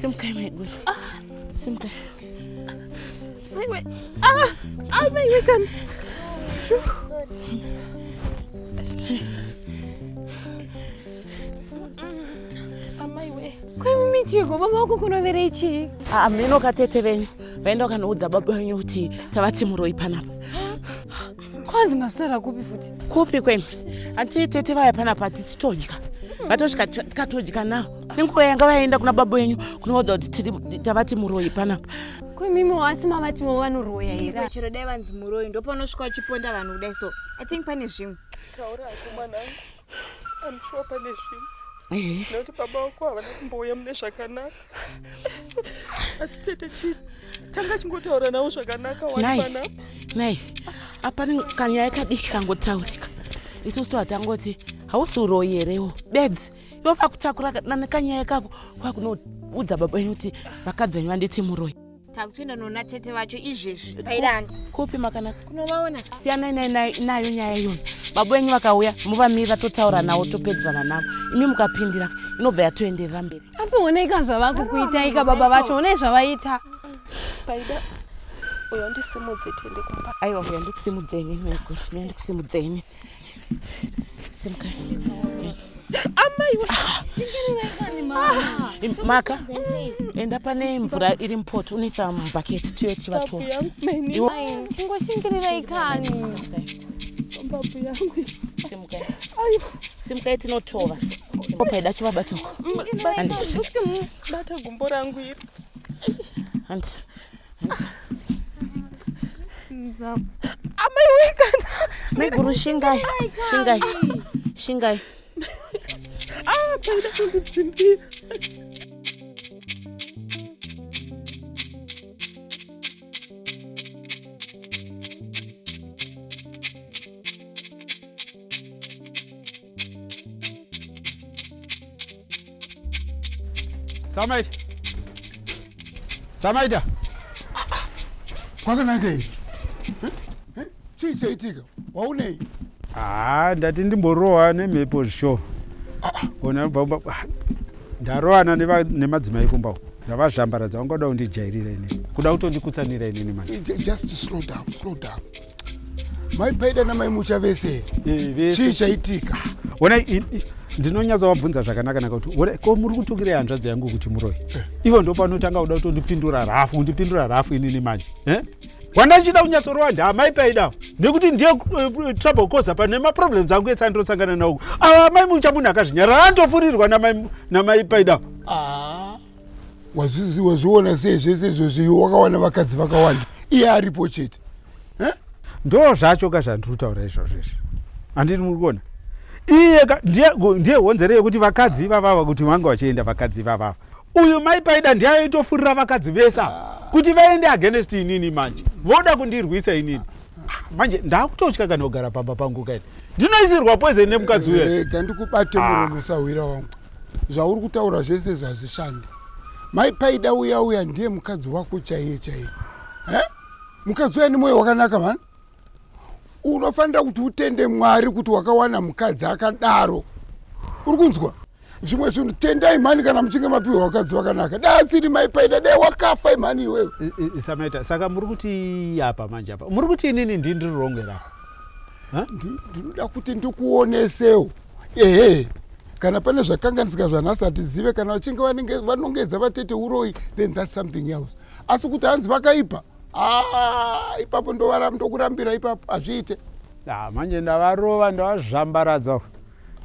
Simkai mai guri. Simkai. Wait. My weekend. My way. Kwa mimi chiko baba wako kunovera ichi. Mino katete venyu. Vaenda kanoudza baba wenyu kuti tavati muroi panapa. Kwanzi maswera kupi futi. Kupi kwemi. Ati tete vaya panapa titodya. Vatosvika tikatodya nawo. Nenguva yanga vaenda kuna baba wenyu kunoudza kuti tavati muroi panapa. Kwa mimi wasima vati wanoroya here. Chiro dai vanzi muroi ndipo panosvika uchiponda vanhu kudai so. I think pane zvimwe. Taura akomana. I'm sure pane zvimwe. Noti baba wako havana kumbouya mune zvakanaka. Asi tete tanga chingotaura nawo zvakanaka wanipana. Nai. Apana kanyaya kadiki kangotaurika. Isusu hatangoti hausuroi herewo. Bedzi. Iwo pakutakura nekanyaya kako kwakunoudza baba wenyu kuti vakadzi venyu vanditi muroi. Takutoenda nona tete vacho izvezvi. Pairandi. Kupi makanaka? Kunovaona. Siyana nayo nyaya iyona. Baba wenyu vakauya muvamira totaura nawo topedzana navo. Imi mukapindira inobva yatoenderera mberi. Asi oneka zvavako kuita ika baba vacho one zvavaita. Paida uyo ndisimudze tende kumba. Aiwa uyo ndikusimudzeni nweguru. Mimi ndikusimudzeni. Simkai. Amaiwe. Singirira mama. Maka. Enda pane mvura iri mpoto unisa mubaketi tiyo chivatova. Ai, chingoshingirira ikani. Babu yangu. Simkai. Simkai tinotova. Paida chivabata. Bata gumbo rangu iri. And amaiwe kana. Meguru shingai. Paida kundidzimbira. Samaida. Kwakanaka here. Chii chaitika? Waunei? Ndati ndimborowa nemhepo zvisho. Ndarowana nemadzimai kumba. Ndavazhambaradza vangoda kundijairira inini. Kuda kutondikutsanira inini manje. Just slow down. Mai Paida namai Mucha vese. Chii chaitika? Ndinonyatsa wabvunza zvakanaka kuti ko muri kutukira hanzvadzi yangu kuti muroi. Ivo ndo panotanga kuda kutondipindura rafu inini manje. Wandachida kunyatsorowa ndamai Paida nekuti ndiye trouble causer pane maproblems angu ese andosangana nawo. Mai Mucha munhu akazvinyarara andofurirwa namai Paida. Wazviona sei zvese izvozvo wakawana vakadzi vakawanda. Iye aripo chete. Ndo zvacho zvandiri kutaura izvozvo. Handiti muri kuona. Iye ndiye honzero yekuti vakadzi ivava kuti vanga vachienda vakadzi ivava. Uyu mai Paida ndiye aitofurira vakadzi vesa kuti vaende against inini manje. Voda kundirwisa inini. Manje ndakutotya kana kugara pamba pangu kaini. Ndinoisirwa poison nemukadzi uyu. Rega ndikubate muromo sawira wangu. Zvauri kutaura zvese zvazvishanda. Mai Paida uya ndiye mukadzi wako chaiye. Mukadzi uya nemwoyo wakanaka mani. Unofanira kuti utende Mwari kuti wakawana mukadzi akadaro. Uri kunzwa? Zvimwe zvinhu tendai mani kana muchinge mapiwa wakadzi wakanaka. Dai asiri mai Paida dai wakafa imani iwewe. Samaita saka muri kuti apa manje apa. Muri kuti inini ndiri rongera. Ndinoda kuti ndikuonesewo. Kana pane zvakanganisika zvanhasi hatizive kana vachinge vanongedza vatete uroi then that's something else. Asi kuti hanzi vakaipa. Ipapo ndokurambira ipapo azviite. Manje ndavarova ndavazhambaradza.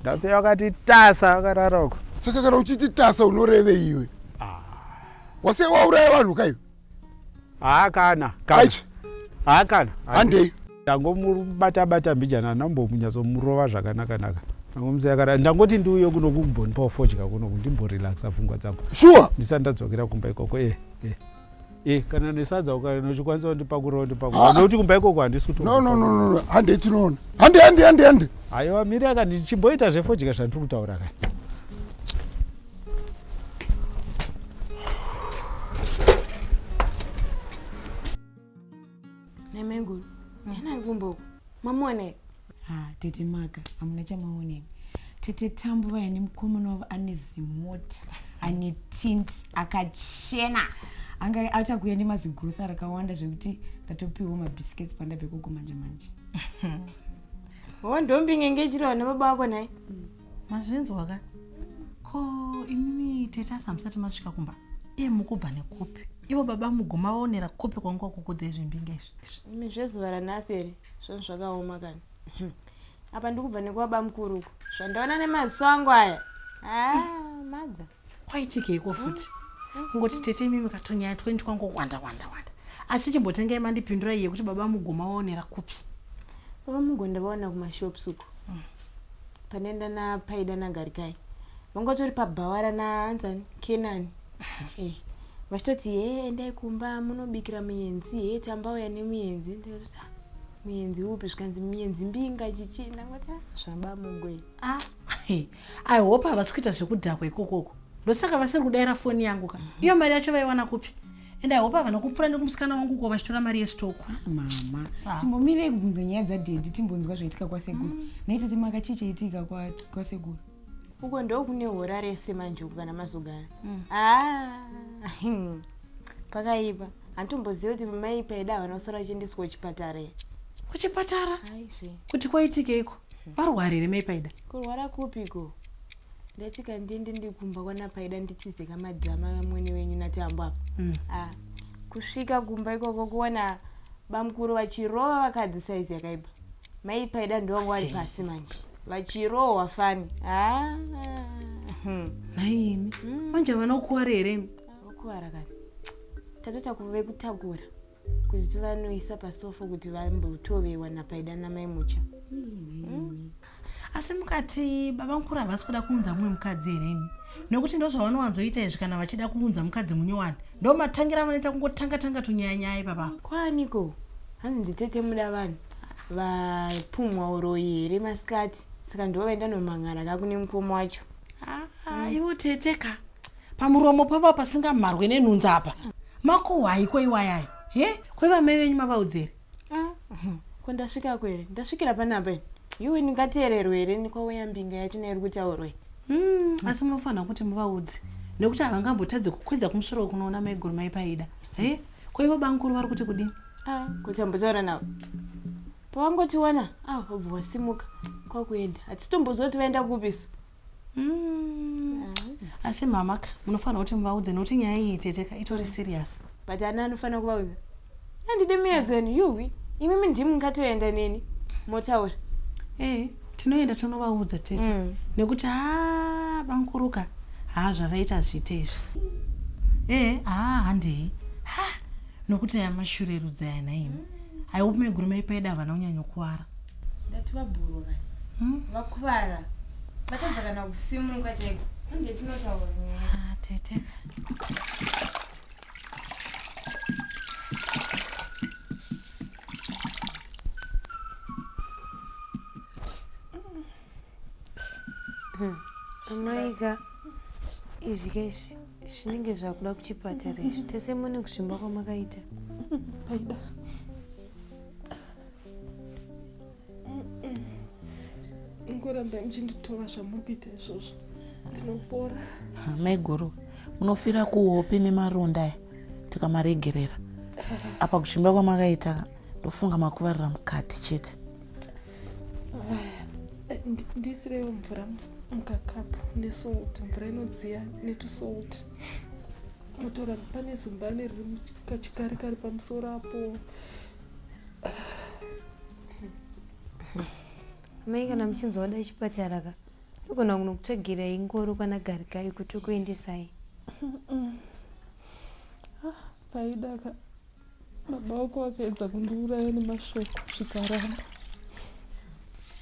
Ndasiya vakati tasa vakarara uko. Saka kana uchiti tasa unoreve iwe. Wase wauraya vanhu kaiwe. Kana. Handei. Ndangomubata mbijana ndambomurova zvakanaka. Ndangoti ndiuye kuno kumbonipawo fodya kuno ndimborelaxa pfungwa dzangu. Sure. Ndisandadzokera kumba ikoko. Kana nesadza ukanochikwanisa kundipa nokuti kumba ikoko handisi kuti. No. Handei tinoona. Hande. Aiwa miri akandichimboita zvefodya zvandiri kutaura kani. Nemengulu. Tena ngumbo. Mamone. Tete Maka, amuna chamaone. Tete Tambo vaya nemukomana wavo ane zimota. ane tint akachena anga achakuya nemazigrosa rakawanda zvekuti ndatopiwa mabhisiketsi pandabve koko manje manje. Ndombi ngenge ichiriwa nababa wako naye mazvinzwa ka ko imimi tete asamusati masvika kumba iye mukubva nekupi ivo baba mugoma vaonera kupi kwanga kukudza izvimbinga izvi imi zvezuva ranhasi here zvinhu zvakaoma kani apa ndikubva nekubaba mukuruko zvandaona nemaziso angu aya madha kwaitikeiko futi ngoti tete imimi katonyaya 20 kwangu wanda asi chimbotengai mandipindura iye kuti baba mugoma vaonera kupi. Baba mugonda vaona kumashops uko panenda napaida nagarikai vangotori pabhawara naanzani kenani vachitoti endai kumba munobikira muyenzi tambauya nemuyenzi ndikuti muyenzi upi zvikanzi muyenzi mbinga chichina ngoti zvaba mugoi I hope havasi kuita zvekudhakwa ikokoko ndosaka vasiri kudaira foni yangu ka iyo mari yacho vaiwana kupi ende I hope havana kupfuura nekumusikana wangu uko vachitora mari yesitoku. Mama timbomirei kubvunza nyaya dzadhedhi timbonzwa zvaitika kwasekuru naitete makachichaitika kwasekuru uko ndo kune hora rese manje uko kana mazogara pakaipa hantomboziva kuti maipaida vanosara vachiendeswa kuchipatara kuchipatara kuti kwaitikeiko varwari here maipaida kurwara kupiko ndatika ndiende ndikumba kwanapaida nditizeka madhirama amwene wenyu natambo apa kusvika kumba ikoko kuona bamukuru vachirova vakadzi saizi yakaipa maipaida ndovangu vari pasi manje vachirohwa fani naimi manje vanokuwara here vokuwara kani tatota kuve kutakura kuti tivanoisa pasofa kuti vambotovewa napaida namai mucha asi mukati baba mukuru havasi kuda kuunza mumwe mukadzi hereni nekuti ndo zvavanowanzoita izvi kana vachida kuunza mukadzi munyowani ndo matangira vanoita kungotanga tunyanyai baba kwaniko hanzi nditete muda vanhu vapumwa uroyi here masikati saka ndovaenda nomang'ara kakune mukoma wacho iwo teteka pamuromo pava pasingamharwe nenhunza apa makohwaiko iwayayo kwevamai venyu mavaudzere kwandasvika kwere ndasvikira panapa iwe ndingateererwe here nikwauya mbinga yacho nairi kutaurwe asi munofanira kuti muvaudze nekuti havangambotadzi kukwidza kumusoro kunoona maiguru maipaida kwaivo bankuru vari kuti kudini kuti ambotaura navo pavangotiwana vabva vasimuka kwakuenda hatitombozoti vaenda kupiso asi mamaka munofanira kuti muvaudze nekuti nyaya iyi teteka itori serious but ana anofanira kuvaudza andide miyedzeni yuwi imimi ndimu ngatoenda neni motaura tinoenda tonovaudza tete nekuti bankuruka zvavaita zviite izvi handei nokuti amashurerudza yana imi aiupi meguru maipaida havana kunyanyokuwara ndati vabhuruka vakuvara vatanza kana kusimuka chaiko ande tinotaura teteka amaika izvi kaizvi zvinenge zvakuda kuchipatara izvi tese mune kuzvimba kwamakaita paida ngoramba muchinditova zvamuri kuita izvozvo ndinopora maiguru munofira kuhope nemaronda tikamaregerera apa kuchimba kwamakaita ndofunga makuvarira mukati chete ndisirewo mvura mukakapu nesalt mvura inodziya netusalt motora pane zumbane riri kachikari kari pamusoro apo mai kana muchinzwa wada chipatara ka nogona kunokutsvagirai ngoro kana garikai kuti kuendesai paidaka baba wako wakaedza kundiuraya nemashoko zvikaramba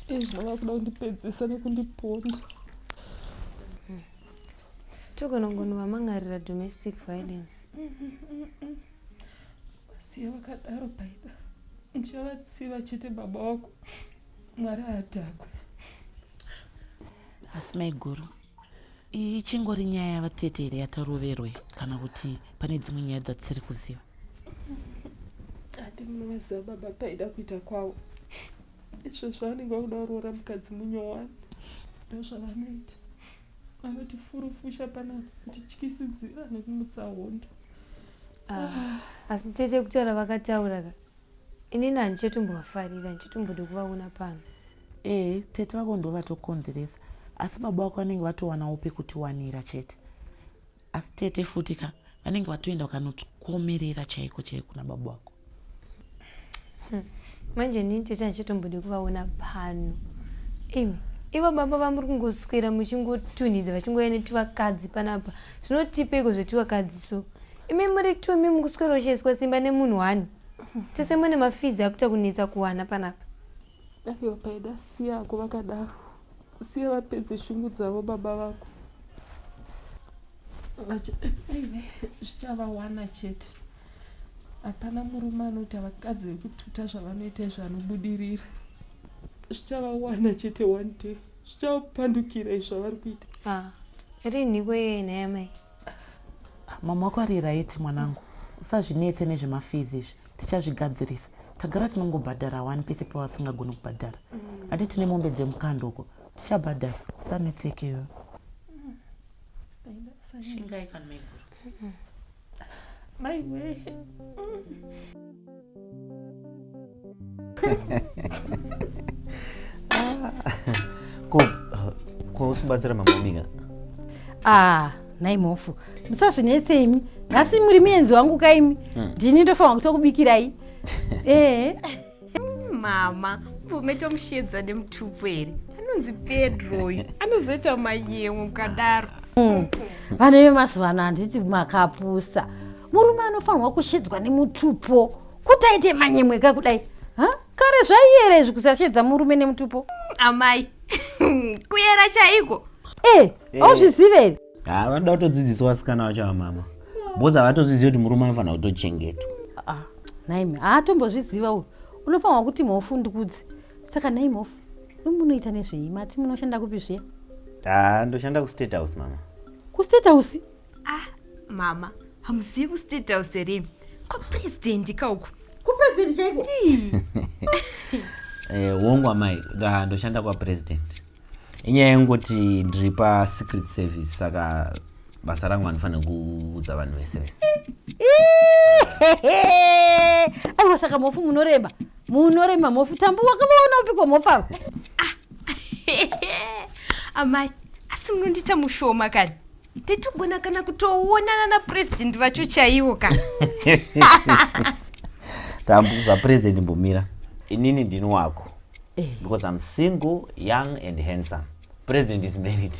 zvinova kuda kundipedzesa nekundiponda togona kungovamang'arira domestic violence vasiya vakadaro paida ndichavatsiva chete baba wako mwari adhakwe asi maiguru ichingori nyaya yavatete here yataroverwe kana kuti pane dzimwe nyaya dzatisiri kuziva hati munovaziva baba paida kuita kwavo izvo zvavanenge vakuda kuroora mukadzi munyowani ndo zvavanoita anotifurufusha panapa kutityisidzira nekumutsa hondo. Asi tete kutaura vakataura ka. Inini handichatombovafarira, handichatombode kuvaona pano. Tete vako ndo vatokonzeresa. Asi baba wako vanenge vatowanawo pekutiwanira chete. Asi tete futi ka vanenge vatoenda vakanokomerera chaiko chaiko nababa wako. Manje nini tete handichatombode kuvaona pano. Ivo baba vamuri kungoswera muchingotunhidza vachingoenda netivakadzi panapa. Zvinotipeko zvetivakadzi so? Imi muri tumi mukuswera uchiiswa simba nemunhu wani. Tese mune mafizi akuita kunetsa kuwana panapa. Aiwa paida siya ako vakadaro. Siya vapedze shungu dzavo baba vako. Zvichavawana chete. Hapana murume anoti vakadzi vekututa zvavanoita zvanobudirira. Zvichavawana chete one day. Zvichapandukira zvavari kuita. Rinhiko iyoyo naya mai. Mama wako ari right mwanangu. Usazvinetse nezvemafizi izvi. Tichazvigadzirisa. Tagara tinongobhadhara 1 pese pavasingagoni kubhadhara. Hati tine mombe dzemukando uko. Tichabhadhara. Usanetseke iwe. Shingai kanmeguru. Maiwe. Ko usibatsira mama mika. Nai mofu. Musazvinetse imi. Nhasi muri muenzi wangu kaimi. Ndini ndofanwa kutokubikirai. Mama, umetomushedza nemutupu here. Anonzi Pedro uyu. Anozoita manyewo kadaro. Vana vemazuva ano handiti makapusa. Murume anofanirwa kushedzwa nemutupo. Kuti aite manyemweka kudai. Kare zvaiere zvikusashedza murume nemutupo. Amai. Kuyera chaiko. Auzvizive here? Vanoda kutodzidziswa vasikana vacho vamama. Boza havatoziziva kuti murume anofanira kutochengetwa. Naimi, haatombozviziva uyu. Unofanirwa kuti mofu ndikudzi. Saka nai mofu, munoita nezvei? Mati munoshanda kupi zviya? Ndoshanda kuState House mama. KuState House? Mama, hamuzivi kuState House here. Kwapresident kauku. Kupresident chaiko? Wongu amai, ndoshanda kwapresident. Inyaya yengoti ndiri paSecret Service saka basa rangu anofanira kuudza vanhu vese vese. Aiwa saka mofu munoremba. Munoremba mofu tambu wakavaona upiko mofa. Amai, asi munondita mushoma kani. Nditogona kana kutoonana napresident vacho chaiwo ka. Tambu zvapresident mbomira. Inini ndini wako. Because I'm single, young and handsome. President is married.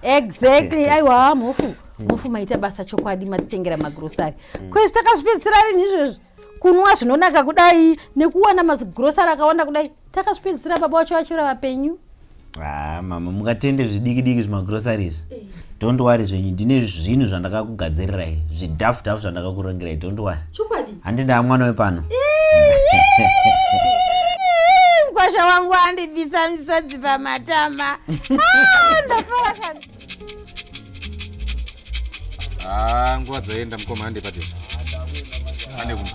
Exactly. Aiwa mofu. Mofu maita basa chokwadi matitengera magrosari. Kwezi takazvipedzisira rini izvozvo. Kunwa zvinonaka kudai nekuwana magrosari akawanda kudai. Takazvipedzisira baba wacho vachira vapenyu. Mama mukatende zvidiki zvimagrosari izvi. Don't worry zvenyu, ndine zvinhu zvandakakugadzirirai. Zvidhafu zvandakakurongerai, don't worry. Chokwadi. Handina mwana wepano. Mkwasha wangu andibvisa misodzi pamatama. Ndafara kani. Nguva dzaenda mukoma hande pati. Hande kumba.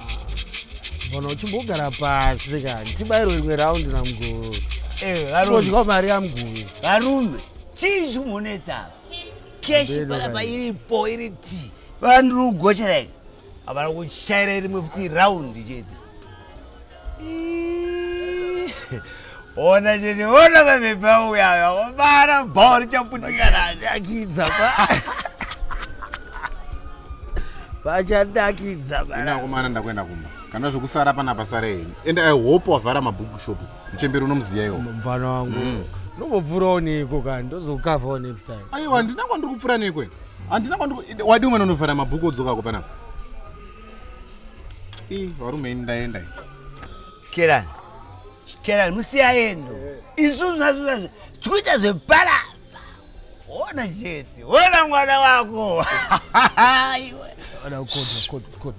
Vona uchimbogara pasi kani. Tibairwe rimwe raundi namuguru. Varume. Kodya mari yamuguru. Varume. Chii chimunetsa? Keshi panapa iripo iriti. Vanhu kugochera. Avana kuchaira rimwe futi raundi chete. Ona chete, ona mapepa uya. Vana bhauri chaputika nacho. Akidza pa. Vachadakidza pa. Ina kumana ndakwenda kumba. Kana zvokusara panapa sare. And I hope wavhara mabhuku shop. Muchemberi unomuziya iwo. Mfana wangu. Nobopfurawo neko kani ndozokavawo next time. Aiwa handina kwandiri kupfura nekwe. Handina kwandiri wadi umwe unovhara mabhuku odzokako panapa. Varume ini ndaenda. Kerani musiyaendo. Isusu nasu tikuita zvepara. Ona chete. Ona mwana wako. Ona kodwa.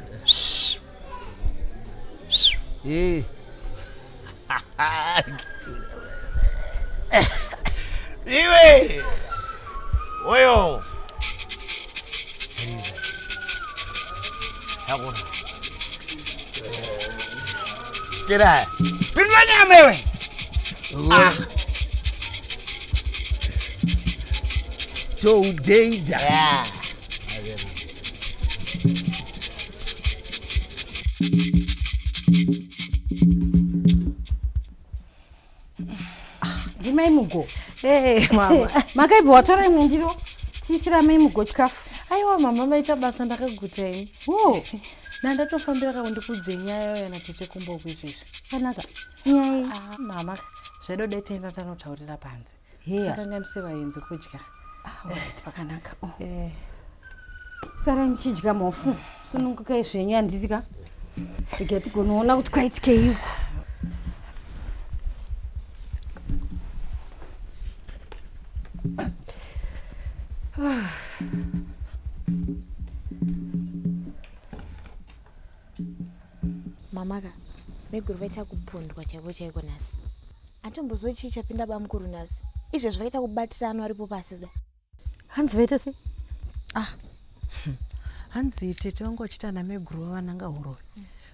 Iwe. Oyo. Hakuna. Kira. Pinwa nyama wewe. toudheida ndimai mugo mama makaibva watora imwe ndiro tiisira mai mugo chikafu. aiwa mama maita basa ndakaguta ini nandatofambira kako ndikudze nyaya yana tete kumboku izvezvi kanaka nyai mama zvedo dai taenda tanotaurira panze saka ngandise vaenzi kudya pakanaka sara nichidya mofu sunungukai zvenyu handitika iga tigonoona kuti kwaitikeiko. mamaka meguru vaita kupondwa chaivo chaiko nhasi hatimbozoi chii chapinda bamukuru nhasi izvezvi vaita kubatirano aripo pasi da hanzi vaita sei hanzi tete vangu vachita nameguru vavananga hurove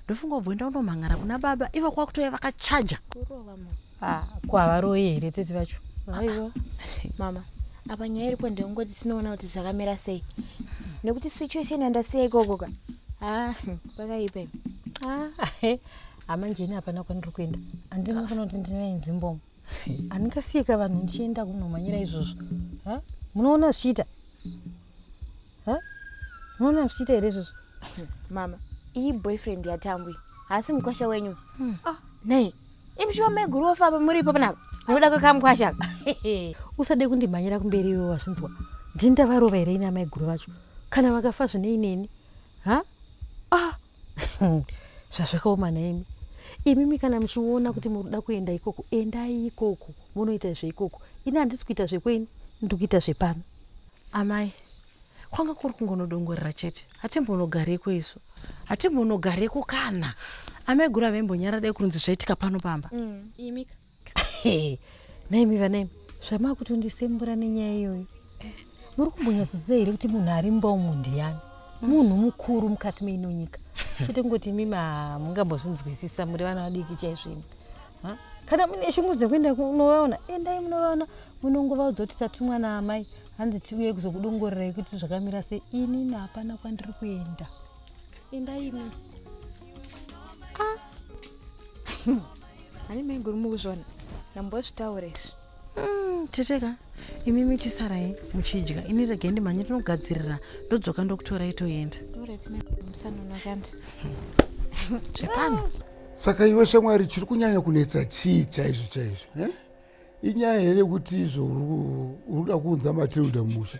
ndofunga ubvoenda undomhangara kuna baba ivo kwakutoya vakachaja kurova kwavaroyi here tete vacho. aiwa mama apa nyaya iripo ndengoti tinoona kuti zvakamira sei nekuti situation handasiya ikokoka pakaipa hamanjeni hapana kwandiri kuenda handinofana kuti ndinaenzimbomo handingasiyeka vanhu ndichienda kunomhanyira izvozvo. Munoona zvichiita munoona zvichiita here izvozvo. mama iyi boyfriend yatambwi hasi mukwasha wenyu nei imushuwa meguru wofamba muripo panapa nokuda kwekamukwashaka usade kundimhanyira kumberi iwe wazvinzwa ndindavarova here ina maiguru vacho kana vakafa zvineineni zvazvakaoma naimi imimi kana muchiona kuti muruda kuenda ikoko endai ikoko munoita zveikoko ini handisi kuita zvekweni ndikuita zvepano. amai kwanga kuri kungonodongorera chete hatimbonogareko isu hatimbonogareko kana amaiguru avaimbonyara dai kurunzi zvaitika pano pamba imika naimi vanaimi zvamava kuti undisembura nenyaya iyoyo muri kumbonyatsoziva here kuti munhu ari mbaumu ndiani munhu mukuru mukati meino nyika chete kungoti imimi hamungambozvinzwisisa muri vana vadiki chaizvimi. Kana mune shungu dzekuenda kunovaona endai munovaona munongovaudza kuti tatumwa naamai hanzi tiuye kuzokudongorerai kuti zvakamira sei. Inini hapana kwandiri kuenda endai imi. hani maiguru mukuzvona ndambozvitaura izvi teteka imimi chisarai muchidya ini regai ndimhanye tinogadzirira ndodzoka ndokutora itoenda musanonakandi zvepano. Saka iwe shamwari chiri kunyanya kunetsa chii chaizvo chaizvo inyaya here kuti izvo uruda kuunza Matilda mumusha?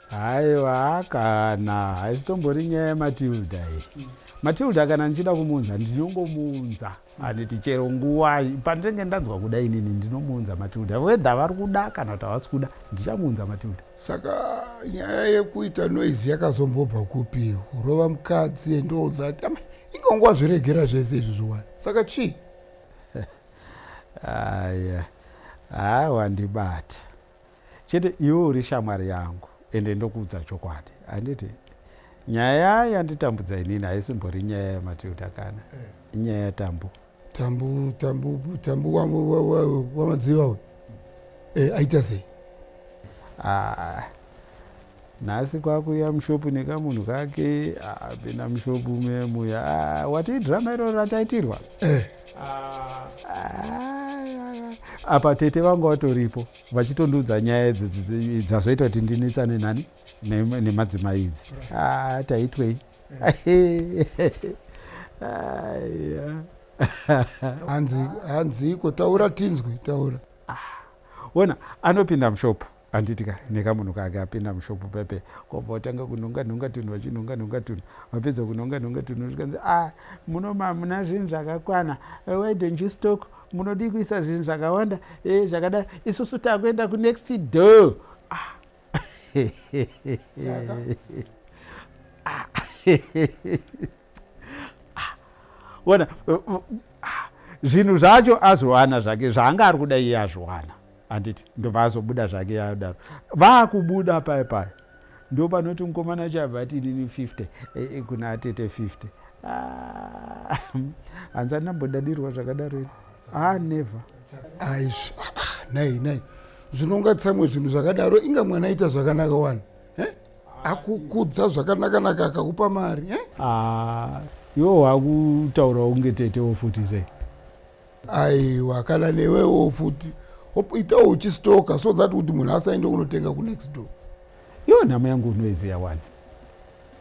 Haiwa kana haisitombori nyaya yematilda iyi. Matilda kana ndichida kumuunza ndinongomuunza handiti chero nguva pandenge ndanzwa kuda inini ndinomuunza Matilda wedha vari kuda kana kuti havasi kuda ndichamuunza Matilda. Saka nyaya yekuita noizi yakazombobva kupi? Urova mukadzi endoudza ati ingonguva zviregera zvese izvi zviwani saka chii? Aya wandibata chete iwe uri shamwari yangu ende ndokuudza chokwadi handiti nyaya yanditambudza inini haisimbori nyaya yaMatilda kana inyaya yatambu wamadziva we aita sei? Nhasi kwakuya mushopu nekamunhu kake apinda mushopu memuya wati drama iro rataitirwa apa tete vanga vatoripo vachitondiudza nyaya dzazoita kuti ndinetsane nani nemadzimai idzi taitwei hanzi iko taura tinzwi taura. Ona anopinda mushopu anditika nekamunhu kake apinda mushopu pepe kobva watanga kunhonga tunhu vachinhonga tunhu wapedza kunhonga tunhu zvikanzi munoma muna zvinhu zvakakwana why don't you stock munodi kuisa zvinhu zvakawanda zvakadai isusu takuenda kunext door. Ona zvinhu zvacho azowana zvake zvaanga ari kuda iye azvowana handiti ndobva azobuda zvake yadaro vaakubuda pai ndo panoti mukomana chabva ati nini 50 kuna atete 50 hanzi andambodadirwa zvakadaro ini never. Nai zvinonga tsamwe zvinhu zvakadaro inga mwana aita zvakanaka wani akukudza zvakanaka akakupa mari iwo wakutaura unge tetewo futi sei. aiwa kana newewo futi itawo uchistoka so that kuti munhu asaende kunotenga kunext door. Iwo nhamo yangu unoiziya wani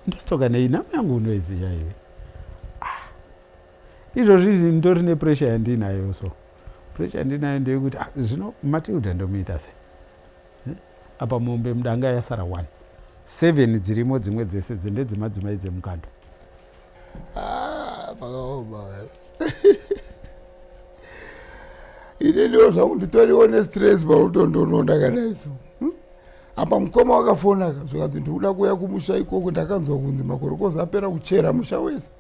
ndostoka nei nhamo yangu unoiziya iwe. Izvozvi ndori nepressure yandinayo so pressure yandinayo ndeyekuti zvino Matilda ndomuita sei apa mombe mudanga yasara 1 7 dzirimo dzimwe dzese ndedzemadzimai dzemukando. Pakaoma ine ndiwo zvangu nditoriwo nestress pautondononda kanaiso apa mukoma wakafonaka zvikanzi ndikuda kuuya kumusha ikoko ndakanzwa kunzi makorokozi apera kuchera musha wese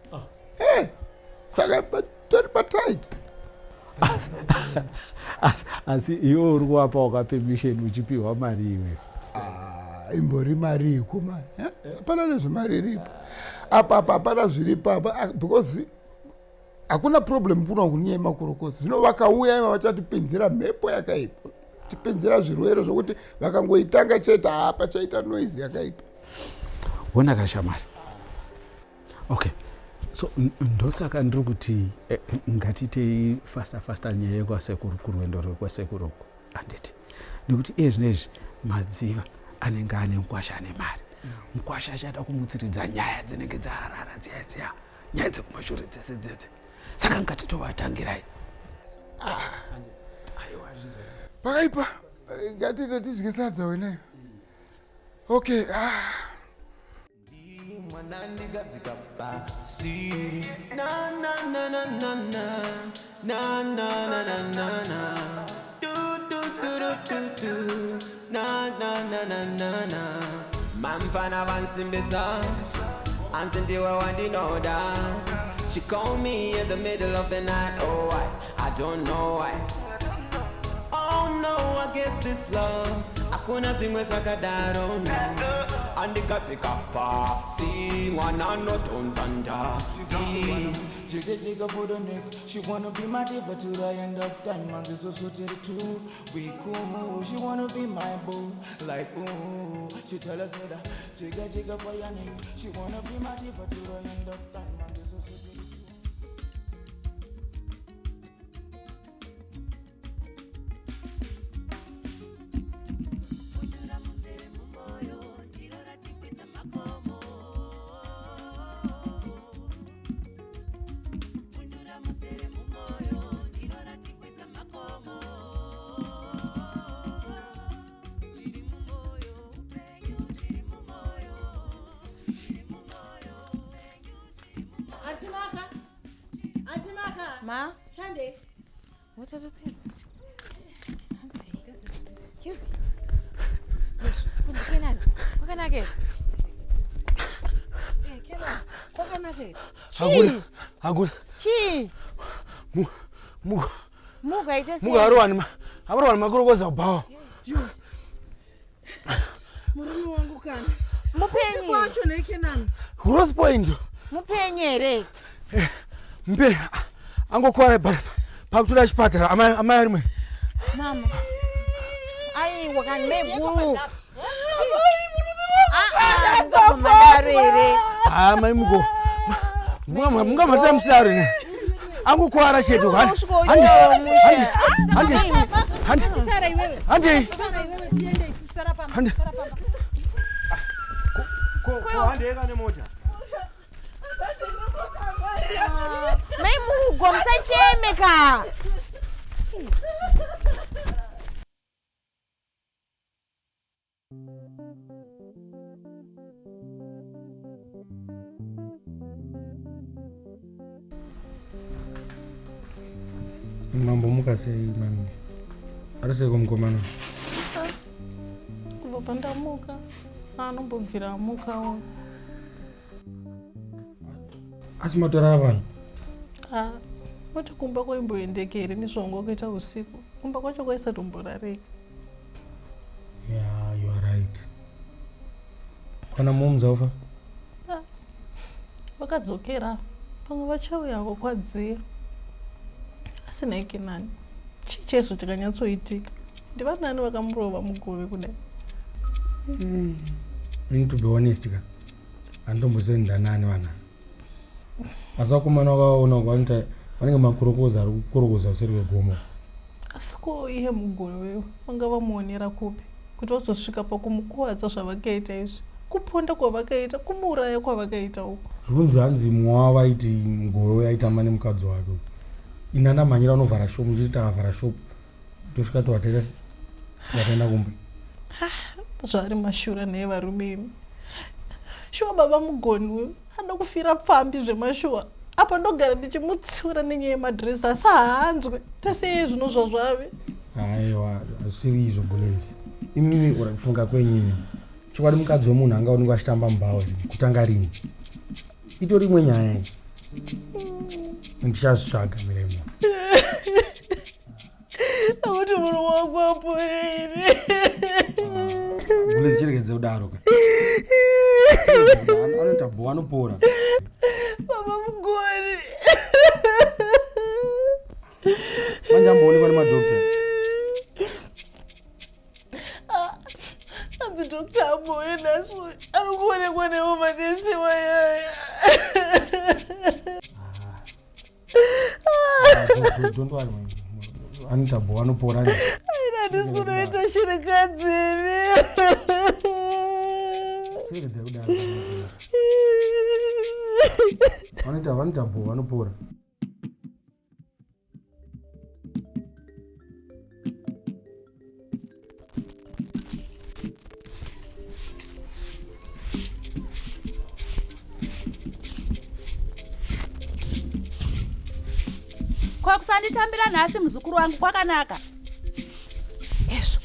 saka tori patight. Asi iwe uri kuwapa waka permission uchipiwa mari iwe. Imbori mari iko mari hapana nezvemari iripo apa hapana zviripo apa because hakuna problem kuna kunyaya makorokosi. Zvino vakauya ima vachatipinzira mhepo yakaipa tipinzira zvirwere zvokuti vakangoitanga chete hapa chaita noise yakaipa. Wona kashamari. Okay. So ndosaka ndiri kuti ngatitei fasta nyaya yekwasekuru kurwendo rwekwasekuru handiti nekuti zvinezvi madziva anenge ane mukwasha ane mari mukwasha achada kumutsiridza nyaya dzinenge dzarara dziya nyaya dzekumashure dzese saka ngatitovatangirai pakaipa ngatite tidye sadza weneyo. Okay mwanandigadzika pasi na na na na na na na na na na na na do do do do do na na na na na na mamfana vansimbisa ansindiwe wandinoda. She called me in the middle of the night. Oh I don't know why. Oh no, I guess it's love. Hakuna zimwe zvakadaro andikatsika pasi mwana notonzanda. Jigga for the neck. She wanna be my diva to the end of time. And this also till two. We cool. She wanna be my boo. Like ooh. She tell us that jigga for your neck. She wanna be my diva to the end of time. And this also till two. Ma, Shande. What are the pets? You. Kenan. What can I get? Kenan. What can I get? Agul. Chi. Muga ite se. Muga arwani makorokoza bawa. Murumi wangu kana. Mupenye. Kwacho ne Kenan. Gross point. Mupenye re. Mpe angokwara pakutoda chipatara amai ari mwe. Mama. Ai wakanme guru. Mai mugo. Munga matira msari ne. Angokwara chetu hani. Handeka nemota. Mai mugo msachemeka. Mambo mukasei mami. Ariseko mukomana. Kubva muka. Anombobvira mukawo. Asi matorara vanhu. Wati kumba kwaimboendekere nezvongo kuita usiku. Kumba kwacho kwaisatomborareka. Yeah, you are right. Kana mumzaufa? Vakadzokera. Pamwe vachauyawo kwadziya. Asina Kenani. Chicheso chakanyatsoitika. ndivanani vakamurova mugove kudai? Need to be honest ka. Andombosenda nani vana. Asakumana wakaona kwanta vanenge makurokoza ari kukurokoza usiri wegomo. Asiko iye mugove vanga vamuonera kupi kuti vazosvika pakumukuvadza zvavakaita izvi, kuponda kwavakaita, kumuuraya kwavakaita uko. Zvunzi hanzi mwa vaiti mugove aitamba nemukadzi wake. Inana manyira unovhara shopu muchiti akavhara shopu tosvika tataenda kumbe. Zvari mashura naye varume imi. Shuwa baba mugoni ada kufira pfambi zvemashuwa. Apa ndogara ndichimutsiura nenyaya yemadhiresi asi haanzwe. Tese zvino zvazvave. Aiwa, asiri izvo bulezi. Imimi urakufunga kwenyini. Chokwadi mukadzi wemunhu anga unenge achitamba mubhawa kutanga rini. Itori imwe nyaya iyi. Ndichazvitsvaga miremo. Akuti munhu wangu apore. Bulezi chiregedze kudaro ka. Anoita bho anopora. Baba mugoni. Manje amboonekwa nemadhokita. Hanzi Dr. Amboye naso ari kuonekwa nemanesi wayaya. Don't worry. Anoita bho anopora. Aina ndisi kunoita shirikadzini. Chiregedze kudaro. Anoita bho anopora. Kwakusanditambira nhasi muzukuru wangu kwakanaka. Ezvo.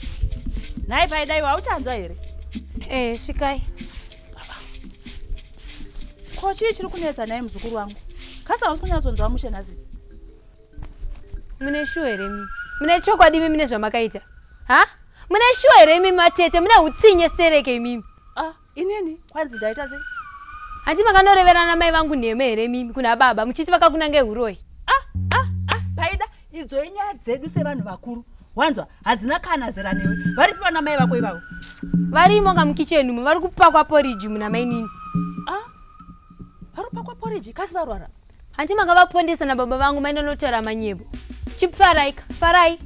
Nhai paidaiwa hauchanzwa here? Svikai. Ko chii chiri kunetsa naye muzukuru wangu? Kasa hausi kunyatsonzwa mushe nhasi. Mune shuwa here mimi? Mune chokwadi mimi mune zvamakaita? Ha? Mune shuwa here mimi matete? Mune hutsinye stereke mimi? Inini kwanzi ndaita sei? Handi makanoreverana mai vangu nheme here mimi kuna baba muchiti vakakunange huroi? Paida idzo inyaya dzedu sevanhu vakuru. Wanzwa hadzina kana zera newe. Vari piwa namai vako ivavo? Varimo kamukicheni umu vari kupakwa poriji muna mai nini. Vari kupakwa poriji kasi varwara? Handi makavapondesa nababa vangu mai ndonotora manyebo. Chipfaraika, farai.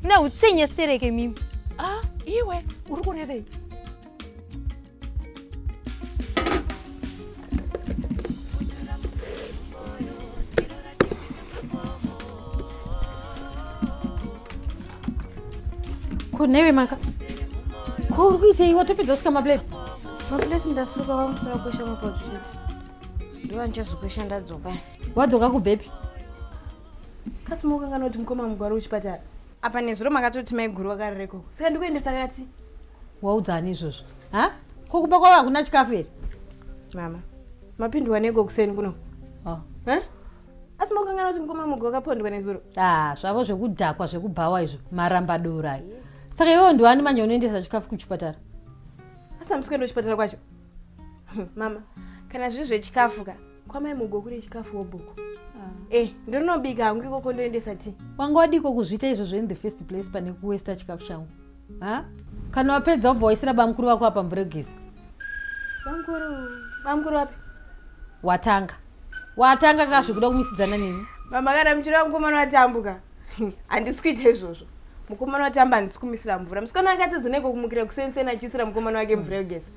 Mune hutsinye stereke mimi. Iwe uri kurevei? Ko newe maka? Ko uri kuitei watopedza kusika maplate? Maplate ndasuka vamusara kwesha mapadzviti. Ndiva ndichazokwesha ndadzoka. Wadzoka kubvepi? Kasi mukangana kuti mukoma mugwari kuchipatara. Apa nezuro makatoti mai guru vakarereko. Saka ndikuendesa kati. Waudzani izvozvo? Ha? Ko kumba kwavo hakuna chikafu here? Mama, mapindwa nego kuseni kuno. Asi mukangana kuti mukoma mugwari wakapondwa nezuro. Zvavo zvekudhakwa zvekubhawa izvo marambadora. Saka iwewo ndiwani manje unoendesa chikafu kuchipatara? Asi hamusikuenda kuchipatara kwacho? Mama, kana zviri zvechikafu ka kwamai mugo kune chikafu wobhuku. Ndinobika hangu ikoko ndoendesa ti. Wanga wadiko kuzviita izvozvo in the first place pane kuwesta chikafu changu? Kana wapedza wobva waisira bamukuru vako apa mvuregezi? Bamukuru wapi? Watanga kazvikuda kumisidzana nini? Mama kana muchira mukomana watambuka. Handisi kuita izvozvo. Mukomana watamba handisi kumisira mvura. Musikana akati zineko kumukira kusensena achisira mukomana wake mvura yogeza.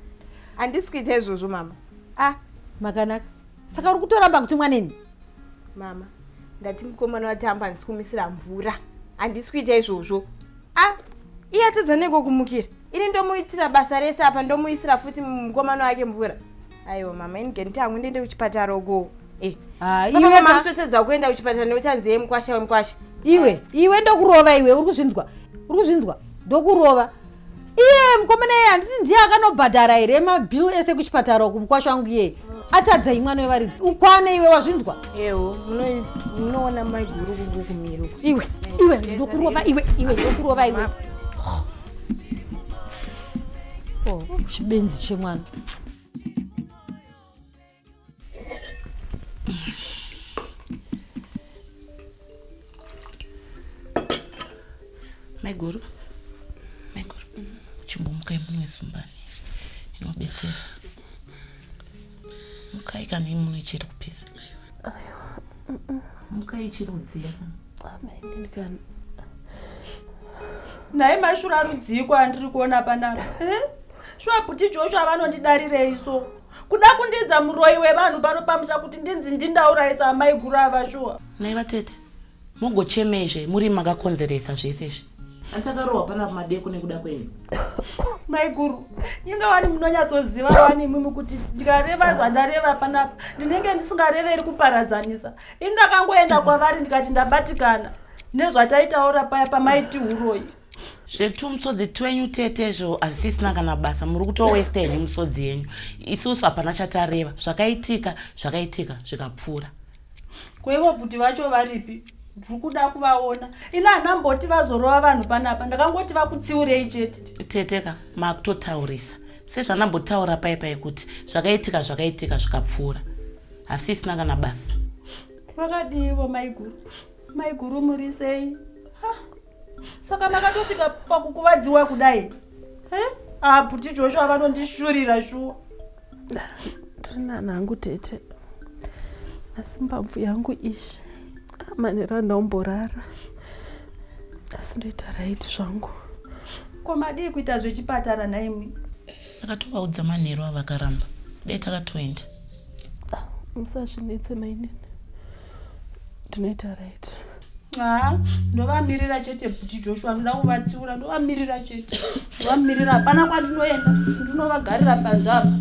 Handisi kuita izvozvo mama. Makanaka. Saka uri kutoramba kuti mwaneni? Mama, ndati mukomana watamba handisi kumisira mvura. Handisi kuita izvozvo. Iye atizaneko kumukira. Ini ndomuitira basa rese apa ndomuisira futi mukomana wake mvura. Aiwa mama, ini genti hangu ndiende kuchipatara uko. Iwe mamsotedza kuenda kuchipatara neuchanzi yemukwasha. Iwe ndokurova iwe uri kuzvinzwa. Ndokurova. Iye mukomana iye handisi ndiye akanobhadhara here mabhill ese kuchipatara uku mukwasha wangu iye. Atadza imwana wevaridzi. Ukwane iwe wazvinzwa? Munoona mai guru kumiro. Iwe ndokurova iwe ndokurova iwe. Chibenzi chemwana. Mai guru. Sumbani inobetsera. Mukai kana imwe chiri kupisa. Mukai chiri kudziya kana. Nai mashura rudziko andiri kuona panapa. Shwa Bhuti Joshua vanondidarirei so. Kuda kundidza muroi wevanhu pano pamusha kuti ndinzi ndindaurayisa mai guru avashuwa. Nai vatete. Mugochemezve muri makakonzeresa zvese izvi. Antakarohwa panapa madeko nekuda kwenyu. Mai guru, inga wani munonyatsoziva wani mimi kuti ndikareva zvandareva panapa ndinenge ndisingareveri kuparadzanisa. Indakangoenda kwavari ndikati ndabatikana nezvataitaura paya pamaiti uroi. Zvetumusodzi twenyu tetezvo asisina kana basa muri kutowesta henyu musodzi yenyu. Isusu hapana chatareva zvakaitika zvikapfuura. Kwevo Bhuti vacho varipi? Ndiri kuda kuvaona. Ina hanamboti vazorova vanhu panapa ndakangoti vakutsiurei chete. Teteka makutotaurisa sezvanambotaura paipai kuti zvakaitika zvikapfuura. Asisina kana basa. Vakadivo mai guru muri sei? Saka makatosvika pakukuvadziwa kudai. Bhuti Joshua vanondishurira shuwa. Ndina nangu tete. Asi mbabvu yangu ishi. Manera ndaumborara. Asi ndoita right zvangu. Komadi kuita zvechipatara naimi. Takatovaudza manheru avakaramba. Dai takatoenda. Musazvinetse mainini. Ndinoita right. Ndovamirira chete Bhuti Joshua ndoda kuvatsiura ndovamirira chete. Ndovamirira hapana kwandinoenda ndinovagarira panzapa.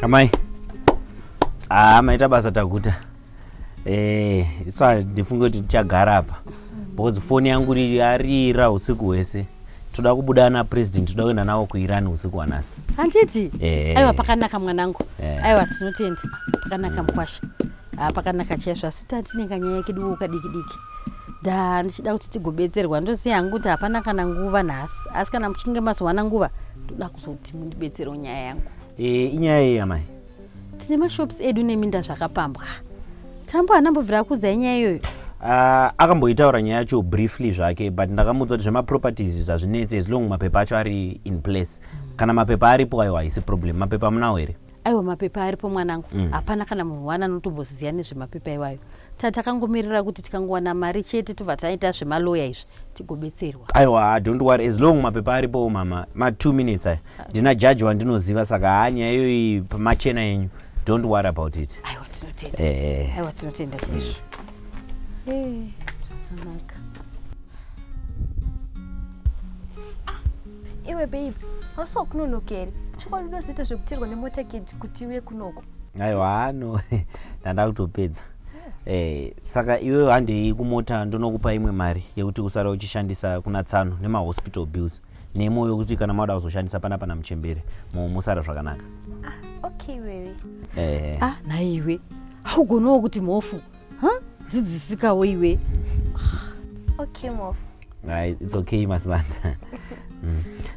Amai. Maita basa taguta. Isa ndifunga kuti tichagara apa. Because phone yangu arira usiku wese. Toda kubuda na president, toda kuenda nawo ku Iran usiku wanasi. Handiti? Aiwa pakanaka mwanangu. Aiwa tinotenda. Pakanaka mkwasha. Pakanaka cheswa sitati nekanyaya kiduka diki. Da ndichida kuti tigobetserwa ndoziya hangu kuti hapana kana nguva nhasi. Asi kana muchinge mazowana nguva, toda kuzoti mundibetsere nyaya yangu. Inyaya yei amai? Tine mashops edu neminda zvakapambwa. Tambo anambobvira kudza nyaya iyoyo. Akamboitaura nyaya yacho briefly zvake, but ndakamudza kuti zvemaproperties zvazvinetse as long mapepa acho ari in place. Kana mapepa aripo aiwa haisi problem. Mapepa munawo here? Aiwa mapepa aripo mwanangu. Hapana kana munhu wana notomboziya nezvemapepa iwayo. Tatakangomirira kuti tikangowana mari chete tobva taita zvemaloya izvi tigobetserwa. Aiwa, don't worry, as long mapepa aripo mama. 2 minutes aya. Ndina judge wandinoziva saka nyaya iyoyi pamachena yenyu. Don't worry about it. Aiwa tinotenda. Aiwa tinotenda chesho. Zvakanaka. Iwe babe, wasiwa kunonokeri. Chokwadi unozoita zvekutirwa nemotaketi kuti uye kunoko. Aiwa no. Ndanda kutopedza. Saka iwe handei kumota ndonokupa imwe mari yekuti usara uchishandisa kuna Tsano nemahospital bills. Nemo yokuti kana mada kuzoshandisa pana Muchembere. Musara zvakanaka. Okay wewe. Naiwe. Haugonawo kuti mofu. Dzidzisikawo iwe. Okay mofu. It's okay masibanda.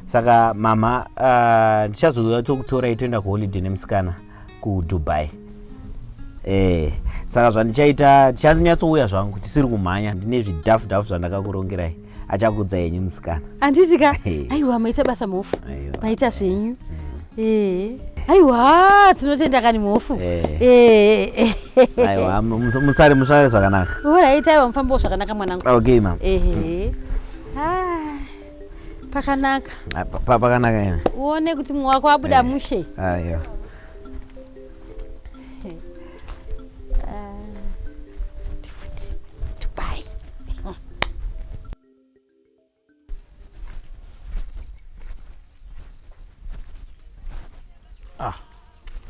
Saka mama ndichazouya tokutora itoenda kuholiday nemusikana kuDubai. Saka zvandichaita tichanyatsoouya zvangu tisiri kumhanya ndine zvidhafu zvandakakurongerai. Achakudza yenyu musikana. Anditika? Aiwa maita basa mofu. Maita zvenyu. Aiwa tinotenda kani mofu. Aiwa musare zvakanaka. Alright, aiwa mufambo zvakanaka mwanangu. Okay mama. Pakanaka. Pakanaka yana. Uone kuti mumwe wako abuda mushe. Aiwa. Dubai.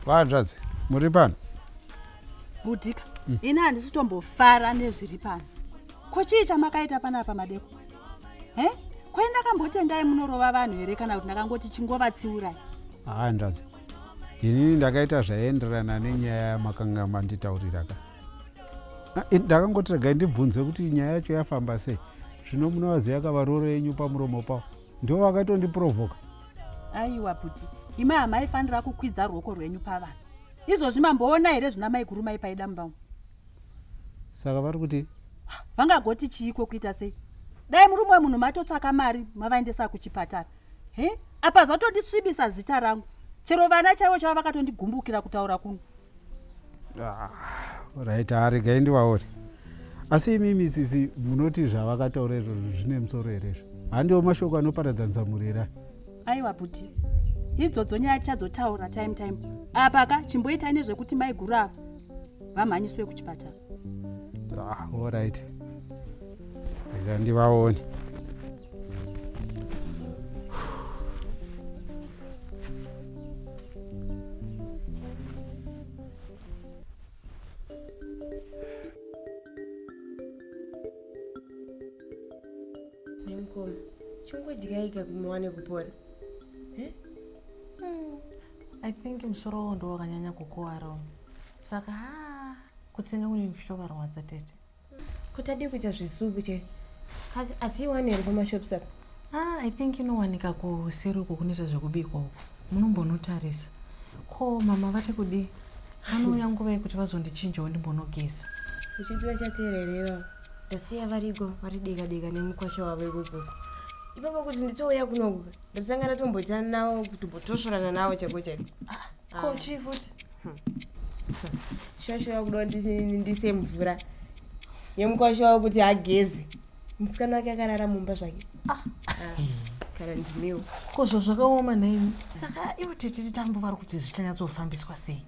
Vanzvadzi, muri pano? Bhudhika, ini handisi tombofara nezviri pano. Ko chii chamakaita panapa madeko? Ko ndakambotendai munorova vanhu here kana kuti ndakangoti chingovatsiurai? Hanzvadzi, inini ndakaita zvaenderana nenyaya yamakanga manditaurira ka. Ndakangoti regai ndibvunze kuti nyaya yacho yafamba sei. Zvino munovaziva kavaroro yenyu pamuromo pavo. Ndivo vakatondiprovoka. Aiwa Bhuti, imi hamaifanira kukwidza ruoko rwenyu pavanhu. Izvozvi mamboona here zvina mai guru maipaida mumba? Saka vari kuti vangagoti chiiko kuita sei? Dai muri mumwe munhu matotsvaka mari mavaendesa kuchipatara. Apa zvatotisvibisa zita rangu. Chero vana chaivo chava vakatondigumburukira kutaura kuno. right, regai ndivaone. Asi imimi sisi munoti zvavakataura izvozvo zvine musoro here izvo? Handiwo mashoko anoparadza nzamurira. Aiwa buti, idzodzo nyaya chazotaura time. Apa ka chimboitai nezvekuti mai guru ava vamhanyiswe kuchipatara. All right. Regai ndivaone. Nemukoma, chingojyaika kumuwane kupora. I think musoro wao ndo wakanyanya kukuwara. Saka kutsenga kune mishonga rwadza tete. Kutadi kuita zvisupu che. Kasi atiwani iri kumashops apa? I think inowanika kuseruko kunoita zvekubikwa uko. Munombonotarisa. Ko mama vati kudi. Anouya nguva yekuti vazondichinjawo ndimbonogeza. Uchiti vachateererewa. Ndasiya variko vari deka nemukwasha wavo ikoko. Ipapo kuti nditouya kunoku ndatanga ndatomboita nawo kutombotosvorana nawo chako. Ko chifuti. Shosho yakuda ndise mvura yemukwasha wavo kuti ageze. Musikana wake akarara mumba zvake. Kana ndimiwo. Ko zvakaoma naimi. Saka ivo tete tambo vari kuti zvichanyatsoofambiswa sei?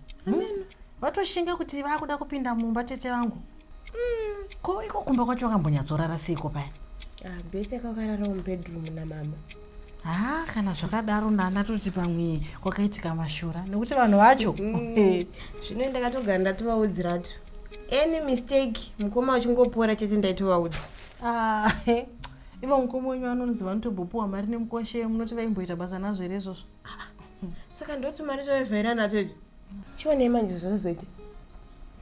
Vatoshinga kuti vakuda kupinda mumba tete vangu. Ko iko kumba kwacho wakambonyatsorara seiko paya? Bete kakarara mubedroom namama. Kana zvakadaro ndatoti pamwe kwakaitika mashura nekuti vanhu vacho. Zvino ndakatogara ndatovaudziratu. Any mistake mukoma uchingopora chete ndaitovaudza. Ivo mukoma wenyu vanonzi vanotombopuwa mari nemukwashe munoti vaimboita basa nazvo here izvozvo? Saka ndoti mari tovevhaira natoti. Chione manje zvozoita.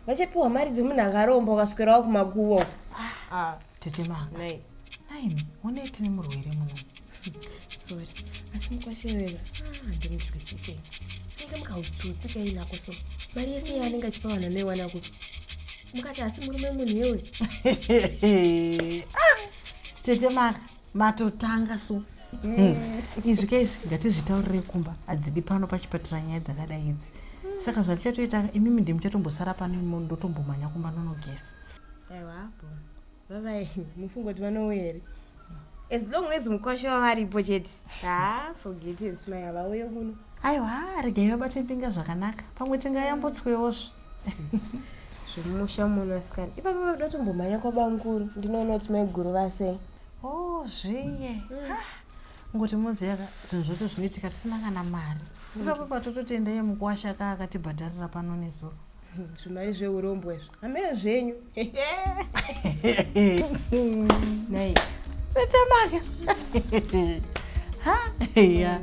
Vachapiwa mari dzemunhu akaromba ukaswerawo kumakuwo. Tete manga. Naimi, uneti nemurwere muno. Sorry. Asi mukwashewera. Ndinozwisise. Ndinga mukautsotsi kainako so. Mari yese yaanenge achipa vanhu anoiwana kuti. Mukati asi murume munhu yewe. Tete manga, matotanga so. Izvi ngatizvitaurire kumba. Adzidi pano pachipatara nyaya dzakadai idzi. Saka zvatichatoita imimi ndimuchatombosara pano imomo ndotombomhanya kumba nonogeza. Aiwa hapo. Bye mufungo kuti vanouya here. As long as mukwasha varipo chete. Forget it, smile avauye kuno. Aiwa, regai vabate mpinga zvakanaka. Pamwe tingayambotswewozvo. Zvomusha muno asikana. Ipapo ndotombomhanya kwabanguru. Ndinoona kuti mai guru vasei. Zviye. Ngoti muziya zvinhu zvacho zvinoitika tisina kana mari. Ipapo patototenda yemukwasha akatibhadharira pano nezuro. Zvimari zveurombo izvo. Hamene zvenyu. Nai. Tete manga. Ya.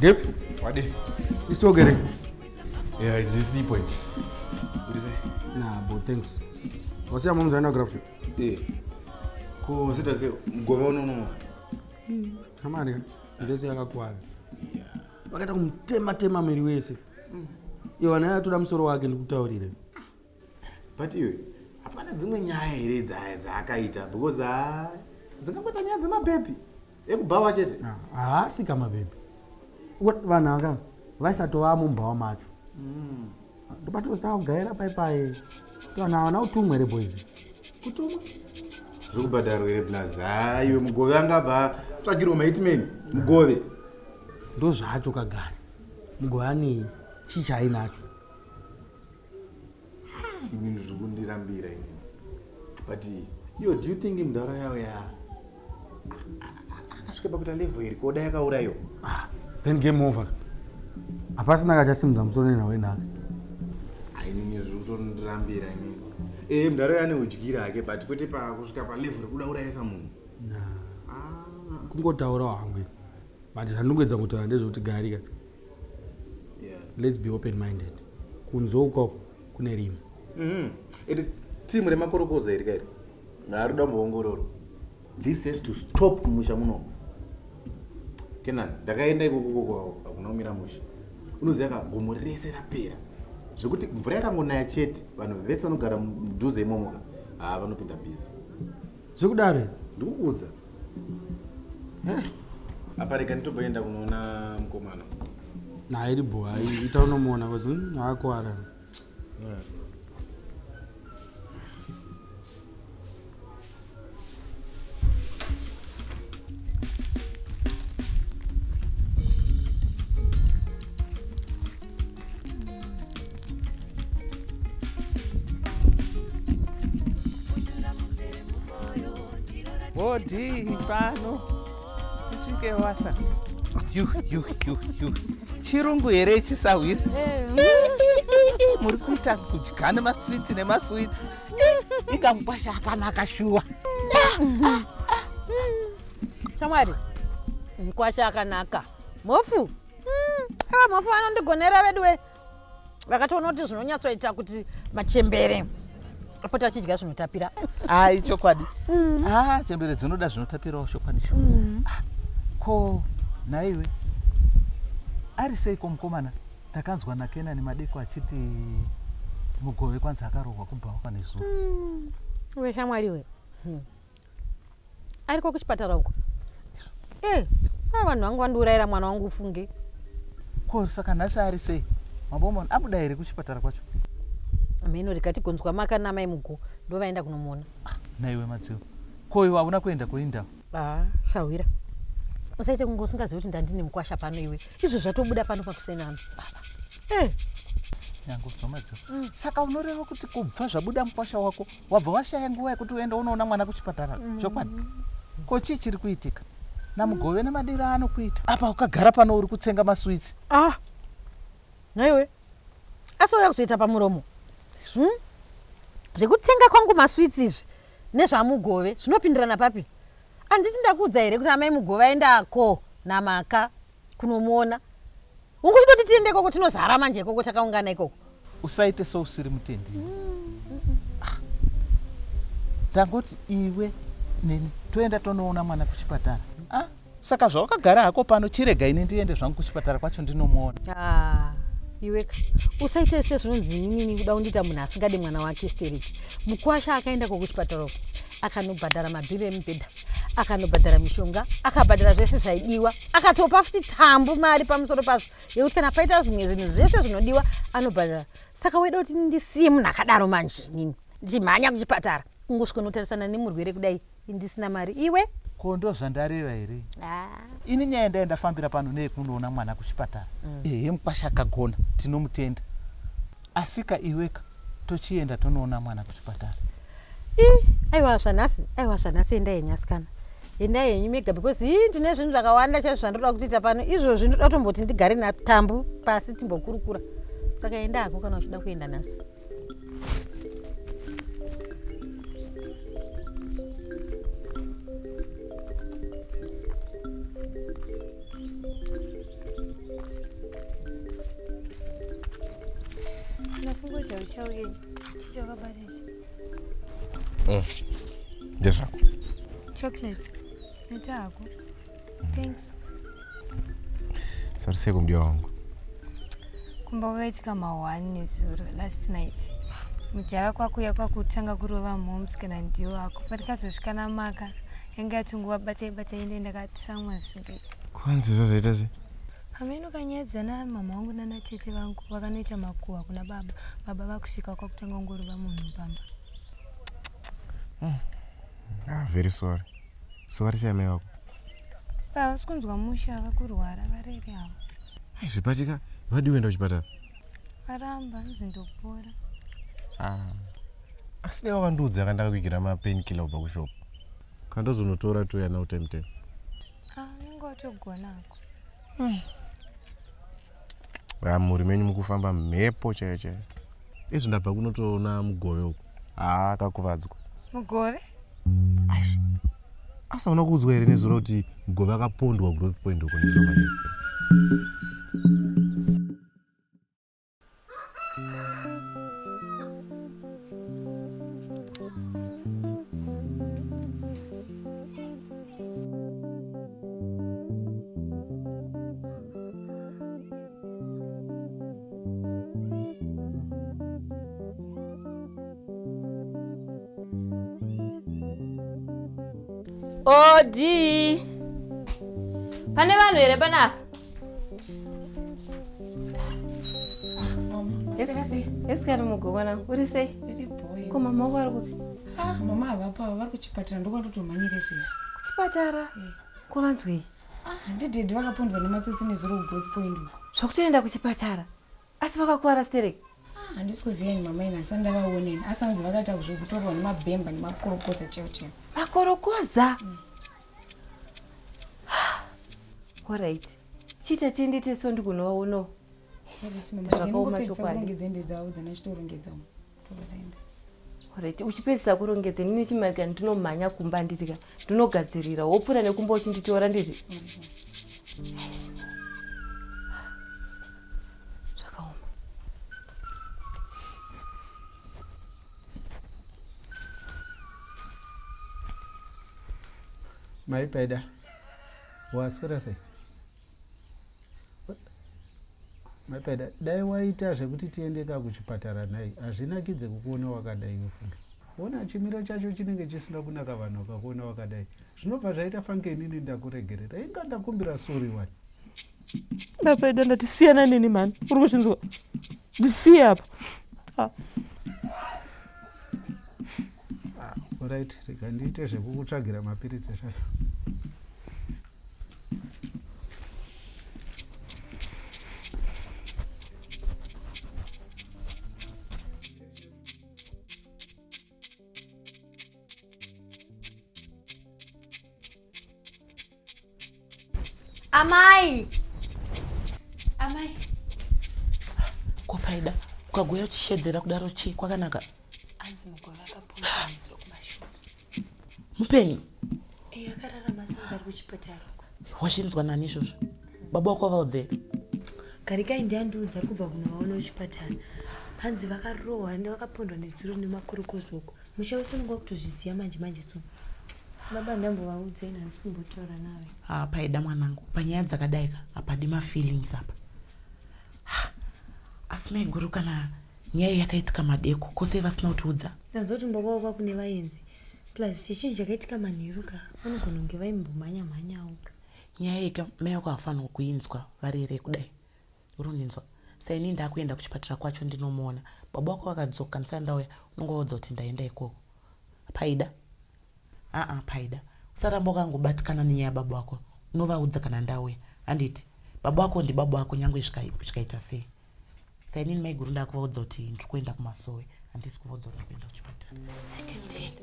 Dip? What? You still getting? Yeah, it's this point. What is it? Nah, but thanks. What's your mom's graphic? Yeah. Ko zita se mgoma unono. Hamani, ndese yakakwala. Wakaita kumtema miri wese. Iwe naye atoda musoro wake ndikutaurire. But iwe hapana dzimwe nyaya here dzaakaita because dzingambota nyaya dzemabebi ekubhawa chete. Si kama bebi. Vanhu aka vaisatova mumba macho. Ndopatostaa kugaira paipai. Vanhu havana kutumwa here boys. Kutumwa? Zvokubhadharwa here plus. Iwe mugove angabva tsvagirwa maitmen mugove. Ndo zvacho kagari. Mugove anei chicha ainacho. Inini zvokundirambira inini. But do you think mudhara yawo akasvika pakuita level iri koda yakaurayiwa? Then game over. Hapasina kachasimudza musoro nenhau nake. Inini zvokutondirambira inini. Mudhara ane udyira hake but kwete pakusvika palevel rekuda urayisa munhu. Kungotaura hwangu. But zvandingoedza kutaura ndezvekuti garika. Let's be open minded. kunze uko kune rimwe. Iti timu remakorokoza iri kairi ngaarida muongororo. This has to stop musha muno. Kenan ndakaenda ikoko kunomira musha. Unoziva ka gomo rese rapera. Zvekuti mvura yakangonaya chete vanhu vese vanogara mudhuze imomoka vanopinda bhizi. Zvekudare ndikuudza. Apa rega nditoboenda kunoona mukomana. Nairi boy ita unomuona kozi hakuwara. Bodi pano tisvike wasa. Chirungu here chisawira. Muri kuita kudya nemaswiti nemaswiti. Ingamukwasha akanaka shuwa. Shamwari, mukwasha akanaka. Mofu. Mofu anondigonera vedwe. Vakatoona kuti zvinonyatsoita kuti machembere apota achidya zvinotapira. Ai chokwadi. Chembere dzinoda zvinotapirawo chokwadi. Ko naiwe ari seiko mukomana takanzwa naKenani madeko achiti mugove kwanza akarohwa kubva pane zuva. We shamwari we. Ariko kuchipatara uko. Vanhu vangu vandiurayira mwana wangu ufunge. Ko saka nhasi ari sei? Mabomona abuda here kuchipatara kwacho? Ameno rikati gonzwa maka namai mugo ndo vaenda kunomuona. Naiwe madziwo. Ko iwe hauna kuenda kuinda? Shawira. Usaite kunge usingazivi kuti ndandine mukwasha pano iwe. Izvo zvatobuda pano pakusenana. Nyangu dzomadziwo. Saka unoreva kuti kubva zvabuda mukwasha wako wabva washaya nguva yekuti uenda unoona mwana kuchipatara. Chokwadi. Ko chii chiri kuitika? Namugove nemadiro anokuita. Apa ukagara pano uri kutsenga maswitsi. Naiwe. Asi uya kuzoita pamuromo. Zvekutsenga kwangu maswitsi izvi nezvamugove zvinopindirana papi? Anditi ndakuudza here kuti amai mugove aendako namaka kunomuona. Ungoti tiende ikoko tinozara manje ikoko takaungana ikoko. Usaite sousiri mutendi. Tangoti iwe neni toenda tonoona mwana kuchipatara. Saka zvawakagara hako pano chirega ine ndiende zvangu kuchipatara kwacho ndinomuona. Iweka usaite sezvinonzi inini kuda kundita munhu asingade mwana wake stereki. Mukwasha akaenda kuchipatara akanobhadhara mabhiri emubhedha, akanobhadhara mishonga, akabhadhara zvese zvaidiwa, akatopa futi tambu mari pamusoro pazvo yekuti kana paita zvimwe zvinhu zvese zvinodiwa anobhadhara. Saka weida kuti ndisiye munhu akadaro manje nini ndichimhanya kuchipatara kungosvika unotarisana nemurwere kudai ndisina mari iwe? Ko ndo zvandareva here? Ini nyaya ndaendafambira pano neyekunoona mwana kuchipatara. Mukwasha akagona tinomutenda. Asika iweka tochienda tonoona mwana kuchipatara. Aiwa zvanhasi endai henyasikana. Endai henyu mega because ndine zvinhu zvakawanda chaizvo zvandoda kutoita pano. Izvozvi ndoda kutomboti ndigare natambu pasi timbokurukura. Saka enda hako kana uchida kuenda nhasi. Nafunga kuti hauchauye chicho wakabata ichi. Ndezvako. Chocolate. Netako. Thanks. Sari sei kumdiwa wangu. Kumba kwaitika ma1 nezuro last night. Mujara kwakuya kwakutanga kurova moms kana ndiyo wako. Patikazosvika namaka yanga yatunguva batai ende ndakati samwe zvisingaiti. Kwanzi zvaita sei? Hameno kanyadzana mama wangu nana tete vangu vakanoita makuwa kuna baba. Baba vakusvika kwakutanga ngorova munhu pamba. Very sorry. So vari sei mai vako? Vasi kunzwa musha vakurwara varere havo. Zvipatika vadi kuenda kuchipatara? Varamba nzindopora. Asi dai wakandiudza yakandakakuikira mapainkiller kubva kushopu. Kandozonotora toya nawo time 10. Ninga watogonako. Muri menyu mukufamba mhepo chaiyo chaiyo. Izvi ndabva kunotoona mugove uko. Akakuvadzwa. Mugove? Asa una kuudzwa here nezuro kuti mugove akapondwa growth point uko ndizvo manje. Odi. Pane vanhu here panapa? Esikari mugomana, uri sei? Ko mama wako ari kupi? Mama havapa vari kuchipatara ndokwandotomhanyire izvezvi. Kuchipatara? Kwavanzwei? Handidhedhi vakapondwa nematsotsi nezuro kuboth point uko. Zvakutoenda kuchipatara? Asi vakakuwara stereki? Handisi kuziyani mama ina handisati ndavaoneni. Asi hanzi vakaita zvokutorwa nemabhemba nemakorokoza cheo cheo. Makorokoza? Alright. Chita tiende teso ndikunovaonawo. Zvakaoma chokwadi. Dzembe dzavo dzanachitorongedza umo. Tobataenda. Alright, uchipedzisa kurongedza nini chimanika ndinomhanya kumba nditika ndinogadzirira wopfuura nekumba uchinditora nditi. Zvakaoma. Maipaida waswera sei? Maipaida dai waita zvekuti tiendeka kuchipatara naye hazvinakidze kukuona wakadai wefunga. Ona chimiro chacho chinenge chisina kunaka vanhu vakakuona wakadai. Zvinobva zvaita fange inini ndakuregerera. Inga ndakumbira sori wani. Maipaida ndatisiyana nini mani? Uri kuchinzwa? Ndisiye apa. Alright, rega ndiite zvekukutsvagira mapiritsi zvacho. Amai! Kwapaida ukagoya uchishedzera kudaro chi kwakanaka. Anzi mugore akaponda nezuro kumashops. Mupenyu Akararama sanga ari kuchipatara. washinzwa nani izvozvo? Baba wako vaudzera? Garikai ndiandiudza ari kubva kunovaona kuchipatara. Hanzi vakarohwa ende vakapondwa nezuro nemakorokozo uko. Musha wese unonga kutozviziva manje so. Baba ndambovaudza ina handisi kumbotaura nawe. Paida mwanangu, panyaya dzakadaika hapadi mafeelings apa. Asi maiguru kana nyaya yakaitika madeko kwose vasina kutiudza. Ndanzwa kuti mbaba wako kune vaenzi. Plus chinhu chakaitika manheruka vanogona kunge vaimbomhanya-mhanyawo. Nyaya ika mai vako hafanirwa kuinzwa varere kudai. Urondinzwa. Saini ndakuenda kuchipatara kwacho ndinomuona. Baba wako vakadzoka ndisandauya unongoudza kuti ndaenda ikoko. Paida? Paida. Usaramba ukangobatikana nenyaya baba wako. Unovaudza kana ndauya. Handiti baba wako ndibaba wako nyangwe zvikaita sei. Saini maiguru ndakuvaudza kuti ndiri kuenda kumasowe. Handisi kuvaudza kuti ndiri kuenda kuchipatara. Ndienda.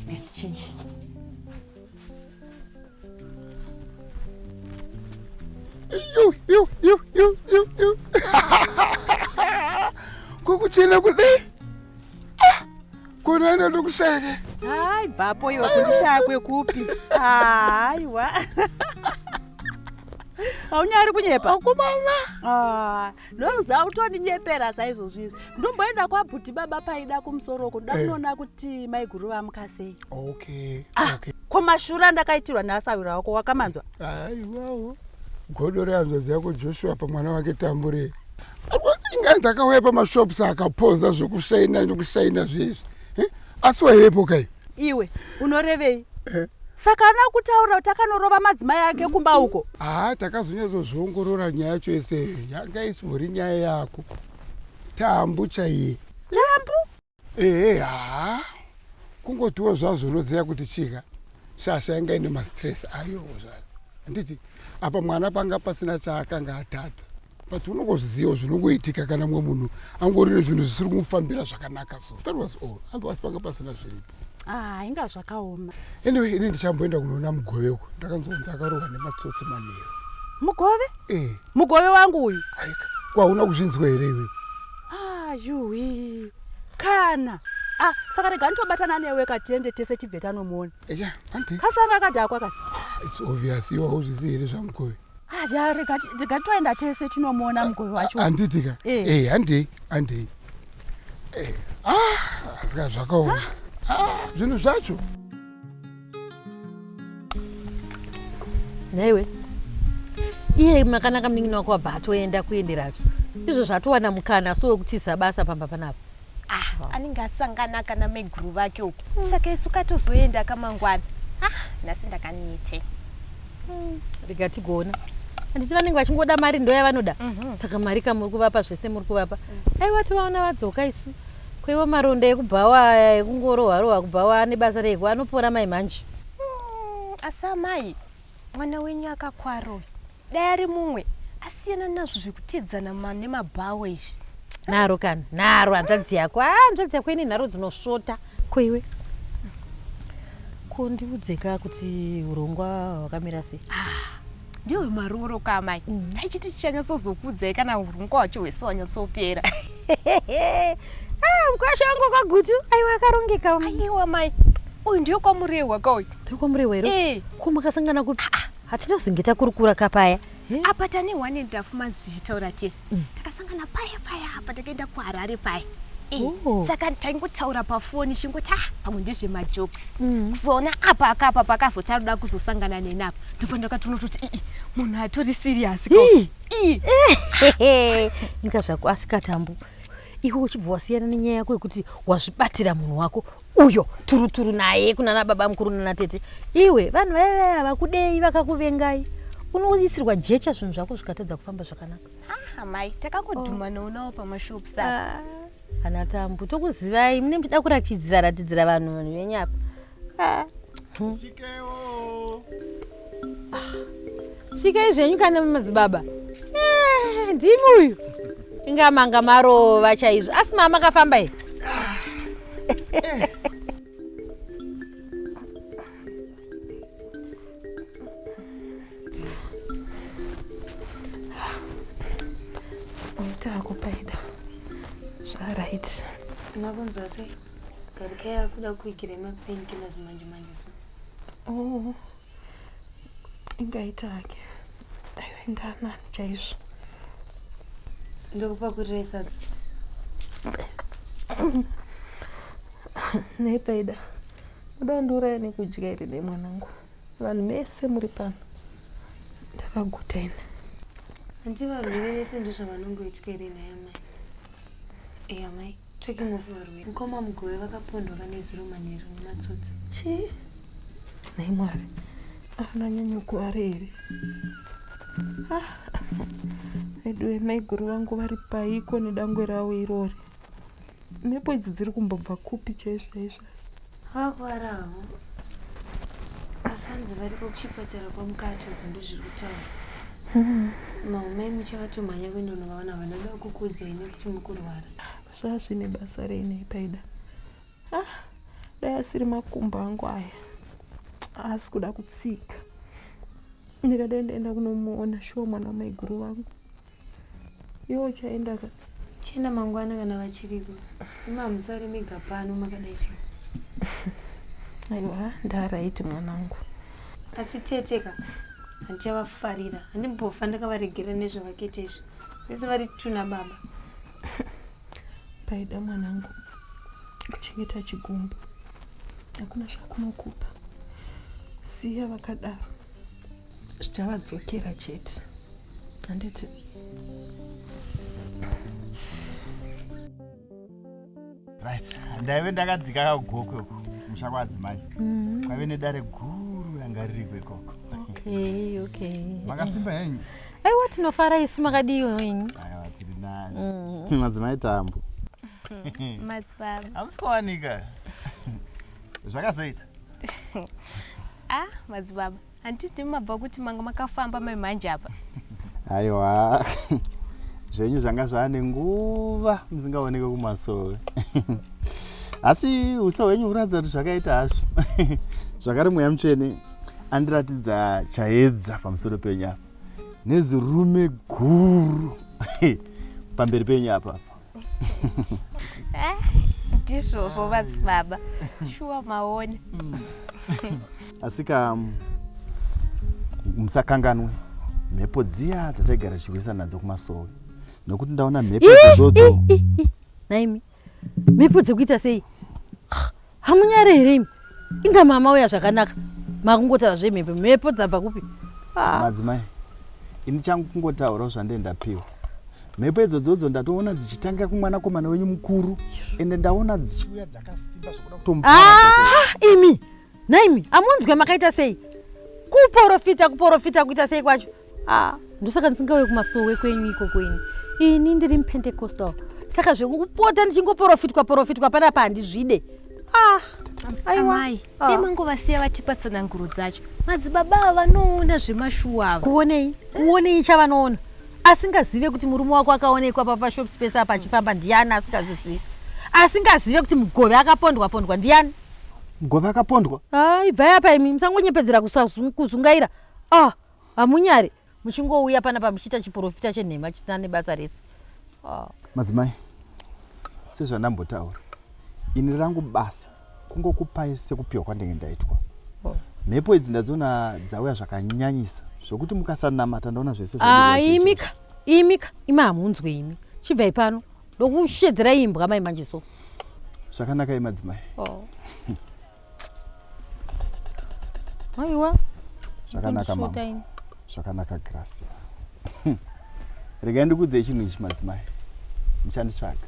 Ngandichinje. Kukuchena kudai? Kunaenda ndokushaya. Hai bhapo iwe kundishaya kwekupi? Haiwa. Haunyari kunyepa? Akomana. Ndoziva utoninyepera saizvozvizvi. Ndomboenda kwabhuti baba Paida kumusoro ndoda kunoona kuti maiguru vamuka sei. Okay. Ko mashura ndakaitirwa nasawira wako wakamanzwa? Aiwawo. Godo rehanzvadzi yako Joshua pamwana wake Tambure. Inga ndakauya pamashops akapoza zvokushaina zvezvi. Asi waivepo kai? Iwe unorevei? Saka ana kutaura kuti akanorova madzimai ake kumba uko. Takazonyadzozviongorora nyaya yacho yese. Yanga isivori nyaya yako. Tambu chaiye. Tambu? Kungotiwo zvazvo unoziva kuti chika. Shasha yanga ine mastress ayo zvaro. Handiti apa mwana panga pasina chaakanga atadza. But unongozviziva zvinongoitika kana mumwe munhu angori nezvinhu zvisiri kumufambira zvakanaka so. That was all. Otherwise panga pasina zviripo. Inga zvakaoma. Anyway, ini ndichamboenda kunoona mugove uko. Ndakanzonzi akarohwa nematsotsi manheru. Mugove? Mugove wangu uyu. Kwauna kuzvinzwa here iwe? Yuwi. Kana. Saka rega nditobatana newe katiende tese tibve tanomuona. Kasanga kadhakwa kati. It's obvious iwe hauzvizivi here zvamugove. Rega toenda tese tinomuona mugove wacho. Handitika? Handei. Asika zvakaoma. Zvinhu zvacho. Naiwe. Iye makanaka munin'ina wako wabva atoenda kuenderazvo. Izvo zvatowana mukana so wekutiza basa pamba panapa. anenge asangana kana meguru vake uku saka isu katozoenda kamangwana nhasi ndakanite rikatigona handiti vanenge vachingoda mari ndo yavanoda saka mari kamuri kuvapa zvese muri kuvapa aiwa tovaona vadzoka isu kweiwo maronda ekubhawa ekungorohwarohwa kubhawa nebasa rego anopora mai manje asi amai mwana wenyu akakwaro dai ari mumwe asiyana nazvo zvekutiedzana nemabhawa izvi naro kana naro hanzvadzi yako hanzvadzi yako ine nharo dzinosvota koiwe kondiudzeka kuti urongwa hwakamira sei ndiwe maroro kamai taichiti tichanyatsozokudzai kana urongwa hwacho hwese wanyatsopera mukasha wangu kagutu aiwa akarongeka aiwa mai uyu ndiyo kwamurehwa kauyu ndiyo kwamurehwa ero kumakasangana kupi hatina kuzongeta kurukura kapaya apa tane wane ndafumanzi tichitaura tese takasangana paya apa takaenda kuharare paya saka taingotaura pafoni chingoti pamwe ndezvemajokes kuzona apa akapa pakazotaruda kuzosangana nenapa ndipo ndakatonototi munhu atori siriyasi inga zvako asikatambu iwe uchibva wasiyana nenyaya yako yekuti wazvibatira munhu wako uyo turuturu naye kunana baba mukuru nana tete iwe vanhu vaya vakudei vakakuvengai unoisirwa jecha zvinhu zvako zvikatadza kufamba zvakanaka mai takangodhuma nounawo pamashopu saka hana tambu tokuzivai mune muchida kuratidzira vanhu venyapa svikai zvenyu kana mumadzibaba ndimi uyu ingamanga marova chaizvo asi mama akafamba here takupaida zvaraiti makunzwa sei garika yakuda kuikira mapainkillers manje so ingaitake ndanani chaizvo ndokupa kuriresa nepaida udandiurai nekudya iri nemwanangu vanhu mese muri pano ndakaguta ine hanti varwere vese ndozvavanongoitwa iri naye mai eya mai talking of varwere mukoma mugove vakapondwa kanezuro manheru nematsotsi chii nei mwari avananyanya kuvare here aidiwe maiguru vangu vari paiko nedangwe ravo irori mhepo idzi dziri kumbobva kupi chaizvaizvo asi vakuvaravo asanzi varipo kuchipatara kwamukati uku ndozviri kutaura maumai muchavatomhanya kuendonavaona vanoda kukudzai nekuti mukurwara zvazvine basa reinei paida dai asiri makumbo angu aya asi kuda kutsika ndikadai ndaenda kunomuona shuwa mwana wamaiguru vangu iwo chaenda chienda mangwana kana vachiriko imamusare mega pano makadai cho aiwa ndaraiti mwanangu asi teteka handichavafarira handimbofa ndakavaregera nezvavaketezvo vese vari tuna baba paida mwanangu kuchengeta chigumbu hakuna zvakunokupa siya vakadaro zvichavadzokera chete handiti right ndaive ndakadzika kagokwe musha kwadzimai kwaive nedare guru yanga ririko ikoko okay makasimba henyu aiwa tinofara isu makadiyo henyu aiwa tiri nani madzimai tambo madzibaba hamusikawanika zvakazoita madzibaba handiti mabva kuti manga makafamba maimanje apa aiwa zvenyu zvanga zvaane nguva musingaoneke kumasoro asi uso hwenyu huratidza kuti zvakaita hazvo zvakare mweya mutsvene andiratidza chaedza pamusoro penyu apa nezirume guru pamberi penyu apa ndizvozvo madzibaba shuwa maoni asika musakanganwe mhepo dziya dzataigara tichiwisa nadzo kumasoro nokuti ndaona mhepo dzodzo naimi mhepo dzekuita sei hamunyare here imi inga mama uya zvakanaka makungotaura mhepo dzabva kupi madzimai ini changu kungotaurawo zvandapiwa mhepo idzodzo ndatoona dzichitanga kumwanakomana wenyu mukuru ende ndaona dzichiuya dzakasimba zvokuda kutomupa. Imi naimi amunzwe makaita sei kuporofita kuita sei kwacho. Ndosaka ndisingauye kumasowe kwenyu iko kwenyu. Ini ndiri mupentecostal saka zvekupota ndichingoporofitwa panapa handizvide. Amai, imanguvasiya vatipatsananguro dzacho. Madzibaba vanoona zvemashuwa ava. Kuonei chavanoona asingazive kuti murume wako akaonekwa papashop space apa achifamba ndiani asingazvizivi. Asingazive kuti mugove akapondwa ndiani. Mugove akapondwa? Ibvai apa imi musangonyepedzera kuzungaira. Hamunyari muchingouya panapa muchiita chiprofita chenhema chisina nebasa rese. Madzimai, sezvandambotaura, ini rangu basa kungokupai sekupiwa kwandenge ndaitwa. Mhepo idzi ndadziona dzauya zvakanyanyisa zvokuti mukasanamata ndaona zvese imika imi hamunzwe imi chibvai pano ndokushedzera imbwa mai manje so. Zvakanaka madzimai. Aiwa. Zvakanaka mama. Zvakanaka Gracia. Regai ndikuudzei chinhu ichi madzimai. Muchanditsvaga.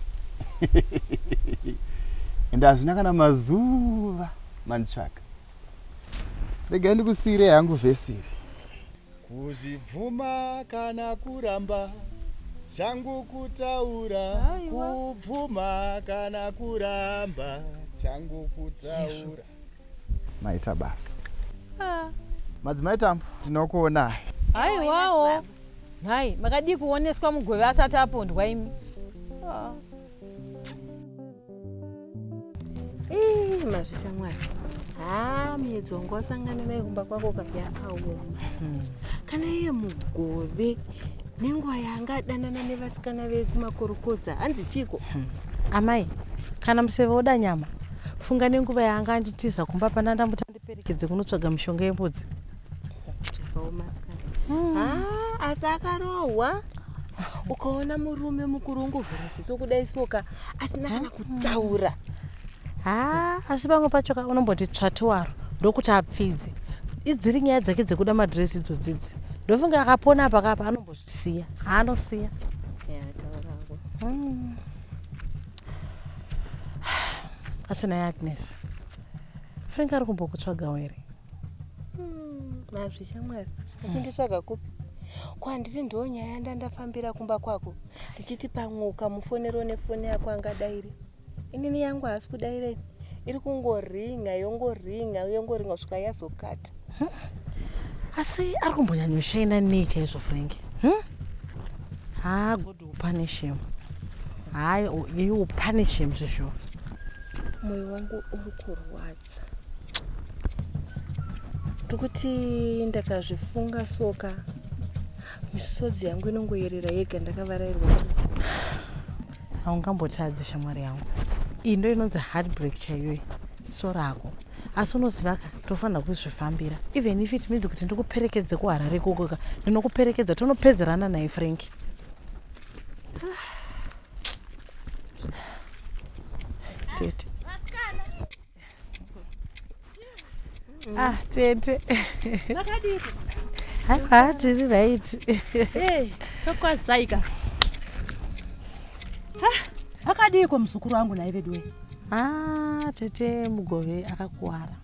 Ende hazvina kana mazuva manditsvaga. Regai ndikusiyirei hangu vhesi iri. Kuzvibvuma kana kuramba changu kutaura, kubvuma kana kuramba changu kutaura. Maita basa. Madzimai tambo tinokuona. Aiwawo. Hai, makadi kuoneswa mugove asati apondwa imi. Mazvisha mwari. Miedzi wangu wasangana naye kumba kwako yakaoma. Kana iye mugove nenguva yaangadanana nevasikana vekumakorokoza hanzi chiko. Amai, kana museve oda nyama funga nenguva yaanga anditiza kumba pana ndamutandiperekedze kunotsvaga mishonga yembudzi. Asi akarohwa ukaona murume mukuru ungovhura ziso kudai soka asina kana kutaura. Asi pamwe pacho unomboti tsvatuwaro ndokuti apfidze. Idziri nyaya dzake dzekuda madhiresi idzodzidzi. Ndofunga akapona apa kapa anombozvisiya. Anosiya. Asi naye Agnes, Frank ari kumbokutsvagawo here? Mazvisha mwari achinditsvaga kupi? Kwanditi ndo nyaya yandandafambira kumba kwako ndichiti pamwoka mufonero nefoni yako angadairi. Inini yangu haasi kudairei, iri kungoringa yongoringa svika yazokata. Asi ari kumbonyanyoshaina nei chaizvo Frank? God will punish him. You will punish him zvizvo. Mwoyo wangu uri kurwadza. Ndikuti ndakazvifunga soka misodzi yangu inongoyerera yega ndakavarairwa. Haungambotadzi shamwari yangu. Iyi ndo inonzi heartbreak chaiyoyi. So rako. Asi unoziva tofanira kuzvifambira. Even if it means kuti ndikuperekedze kuHarare kokoka, ndinokuperekedza tonopedzerana naye Frank. Tete. Tete. Makadiko. Tiri right. Tokwazaika. Akadiko muzukuru wangu naye vedwe. Tete mugove akakuwara.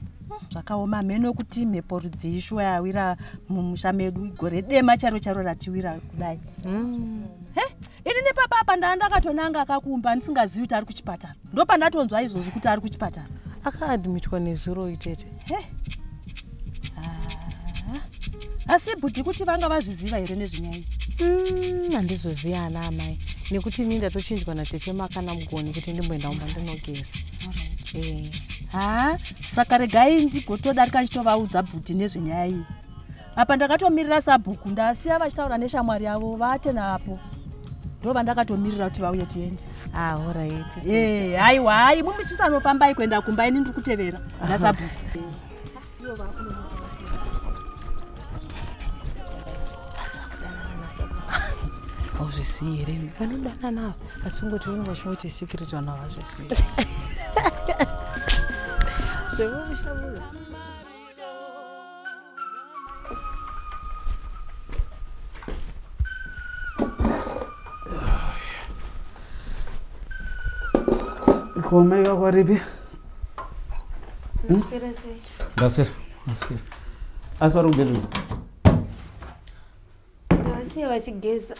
Zvakaoma mheno kuti mhepo rudzisho yawira mumusha medu gore dema charo ratiwira kudai. Ini nepapa apa ndandakatonanga akakumba ndisingazivi kuti ari kuchipatara. Ndopandatonzwa izvozvo kuti ari kuchipatara. Akaadmitwa nezuro itete. Asi bhuti kuti vanga vazviziva here nezvenyaya. Handizoziva ana amai. Nekuti ini ndatochinjwa natete makana mugoni kuti ndimboenda kumba ndinogeza. Saka regai ndigotodarika ndichitovaudza bhuti nezvenyaya iyi. Apa ndakatomirira sabhuku ndasiya vachitaura neshamwari yavo vate napo. Ndova ndakatomirira kuti vauye tiende. Alright. Haiwa, muchisanofambai kuenda kumba ini ndiri kutevera nasabhuku. Hauzvisiyi here vanodana navo asingoti vanenge vachingoti secret vanhu havazvisiyi. Zvemumushamura. Ko mai wako ripi? Ndaswera sei? Ndaswera. Asi vari kubedroom? Ndavasiya vachigeza.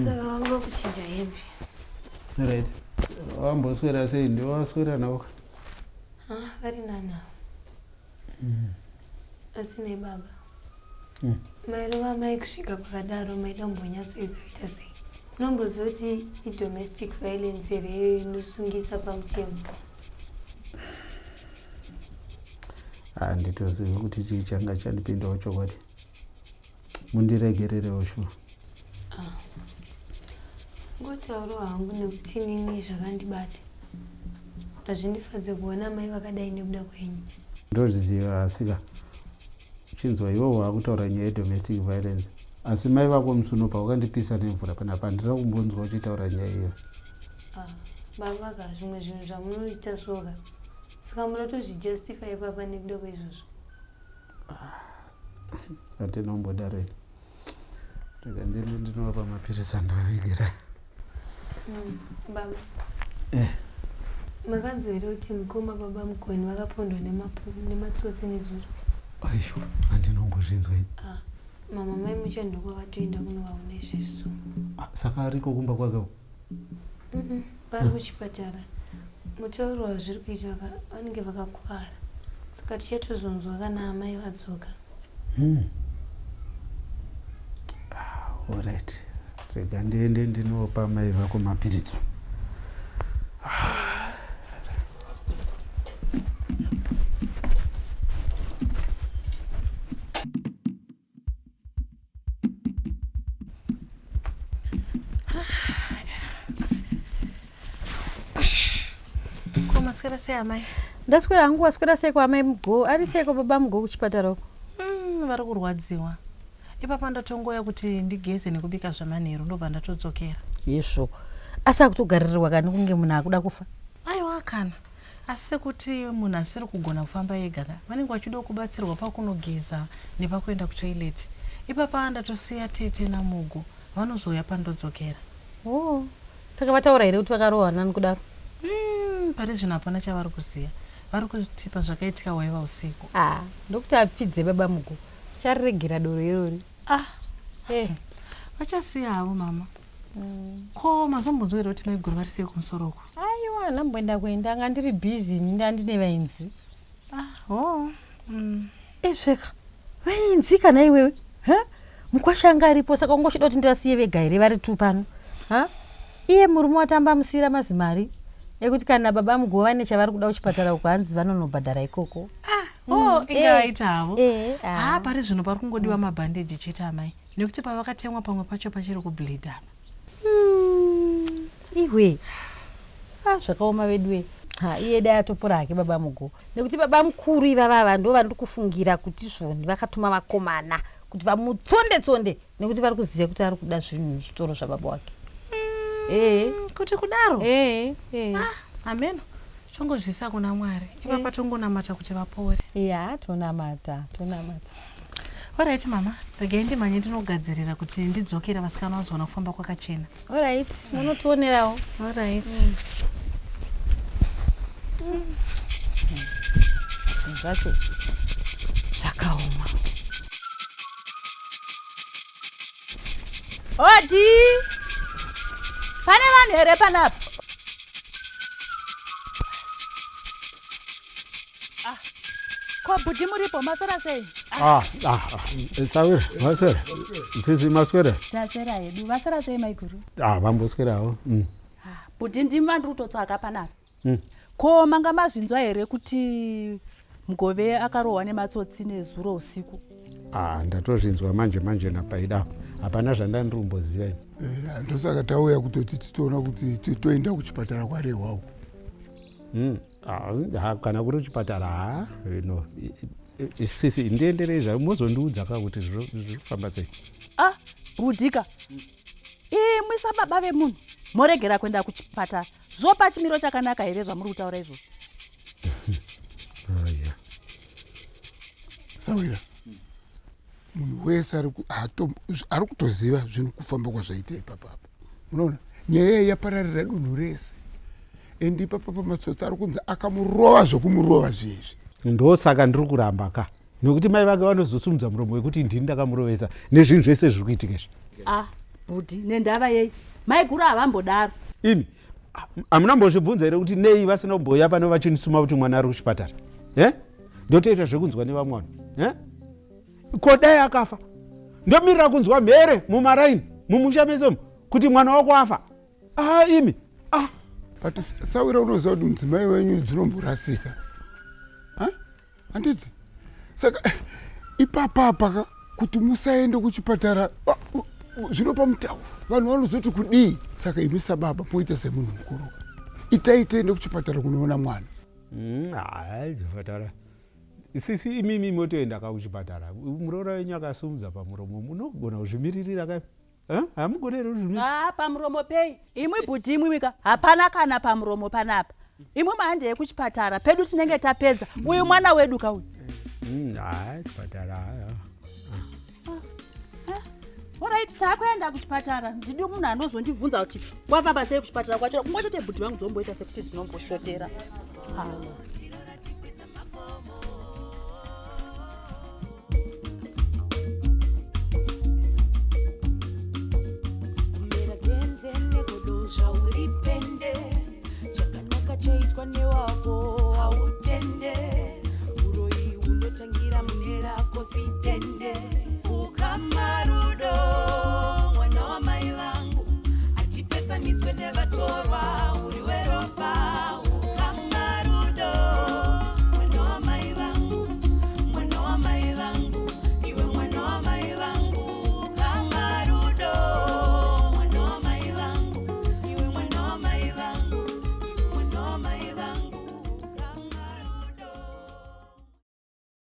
Saka vanga kuchinja hembe. Right. Wamboswera sei? Ndiwaswera navo? Vari nanavo. Asi nebaba. Mairova mai kusvika pakadaro maida kumbonyatsoita sei? Unomboziva kuti idomestic violence here inosungisa pamutemo? Handitozivi kuti chii changa chandipindawo chokwadi. Mundiregererewo shuwa. Ngotaurawo hangu nekuti nini zvakandibata. Hazvindifadze kuona mai vakadai nekuda kwenyu. Ndozviziva asika. Uchinzwa iwo wakutaura nyaya yedomestic violence. Asi mai vako musunopa wakandipisa nemvura panapa handina kumbonzwa uchitaura nyaya iyo. Baba ka zvimwe zvinhu zvamunoita soka. Saka munotozvijustify papa nekuda kwaizvozvo. Hatinombodaro. Rega ndinovapa mapirisi andavavigira. Baba. Makanzwa here kuti mukoma baba mukoni vakapondwa nematsotsi nezuro? Aisho, handinombozvinzwa. Mama mai muchandoko vatoenda kunovaona izvezvo. Saka ariko kumba kwake? Vari kuchipatara. Mutauro wazviri kuita vanenge vakakuvara. Saka tichatozonzwa kana amai vadzoka. Alright. Rega ndiende ndinopa mai vako mapirisi. Maswera sei amai? Ndaswera hangu. Waswera seiko amai Mugo? Ari seiko baba Mugo kuchipatara uko? Vari kurwadziwa. Ipapa ndatongoya kuti ndigeze nekubika zvamanheru ndobva ndatodzokera. Yesvo. Asi akutogaririrwa kani kunge munhu akuda kufa? Aiwa kana. Asi sekuti munhu asiri kugona kufamba ega vanenge vachida kubatsirwa pakunogeza nepakuenda kutoileti. Ipapa ndatosiya tete naMugo vanozoya pandodzokera. Saka vataura here kuti vakarohwana kudaro? Pari zvino hapana chavari kuziva. Vari kutipa zvakaitika waiva usiku. Ndokuti apfidze baba Mugo. Chariregera doro irori. Vachasiya havo mama. Ko mazombonzwa here kuti maiguru vari sei kumusoro uko? Aiwa, ndamboenda kuenda anga ndiri bhizi ndine vainzi. Sveka. Vainzi kana iwewe? Mukwashanga aripo saka ungochida kuti ndasiye vega here vari tu pano? Iye murume watamba musira mazimari ekuti kana baba Mugo vane chavari kuda kuchipatara uko hanzi vanonobhadhara ikoko. Ingaita havo. Pari zvino pari kungodiwa mabhandeji chete amai. Nekuti pavakatemwa pamwe pacho pachiri kubleed apa. Iwe. Zvakaoma vedu. Iye dai atopora hake baba Mugo. Nekuti baba mukuru ivava ndo vari kufungira kuti zvoni vakatuma vakomana kuti vamutsonde nekuti vari kuziva kuti ari kuda zvinhu zvitoro zvababa wake. Kuti kudaro? Amen. Chongozvisa kuna Mwari. Ipapa tongonamata kuti vapore. Tonamata. Alright mama, regai ndimanye ndinogadzirira kuti ndidzokera vasikana vazoona kufamba kwakachena. Alright, munotionerawo. Alright. Zvacho zvakaoma. Odi! Pane vanhu here panapa? Ko budi muripo maswera sei? Sawira, maswera. Sisi maswera. Ndaswera hedu. Maswera sei maiguru? Vamboswerawo. Budi ndima ndiri kutotsvaka panapa. Ko manga mazvinzwa here kuti Mugove akarohwa nematsotsi nezuro usiku? Ndatozvinzwa manje napaida. Hapana zvandandirumboziva ini. Ndosaka tauya kutoti titoona kuti toenda kuchipatara kwarehwawo. Kana kuri kuchipatara no. Sisi ndienderei zvayo muzondiudza kuti zvirikufamba sei. Budika. Mwisa baba vemunhu. Moregera kuenda kuchipatara. Zvopa chimiro chakanaka here zvamuri kutaura izvozvo? Sawira. Munhu wese ari kutoziva zvinhu kufamba kwazvaita ipapa. Unoona? Nyaya yapararira dunhu rese. endi ipapa matsotsi ari kunzi akamurova zvokumurova zvezvi. Ndosaka ndiri kuramba ka nokuti mai vake vanozosumudza muromo wekuti ndini ndakamurovesa nezvinhu zvese zviri kuitika izvi. Bhudhi nendava yei maiguru havambodaro. Imi hamunambozvibvunza here kuti nei vasina kumboya pano vachinisuma kuti mwana ari kuchipatara? Ndotoita zvekunzwa nevamwe vanhu. Ko dai akafa ndomirira kunzwa mhere mumaraini mumusha mesomo kuti mwana wako afa. Imi but Sawira unoziva kuti mudzimai wenyu dzinomborasika, handiti? Saka ipapapa kuti musaende kuchipatara zvinopa mutauro, vanhu vanozoti kudii. Saka imi sababa poita semunhu mukuru, itai tiende kuchipatara kunoona mwana. Chipatara isisi imimi motoenda ka kuchipatara. Muroora wenyu akasumudza pamuromo munogona kuzvimiririra kai? Hamugoneri kuzvimiririra? Pamuromo pei? Imwi Bhudhi imwimika hapana kana pamuromo panapa. Imwe mahandei kuchipatara pedu tinenge tapedza. Uyu mwana wedu kauyu. Chipatara. Alright, takuenda kuchipatara. Ndidi munhu anozondibvunza kuti wafamba sei kuchipatara kwacho. Kungochete Bhudhi vangu dzomboita sekuti dzinomboshoterera.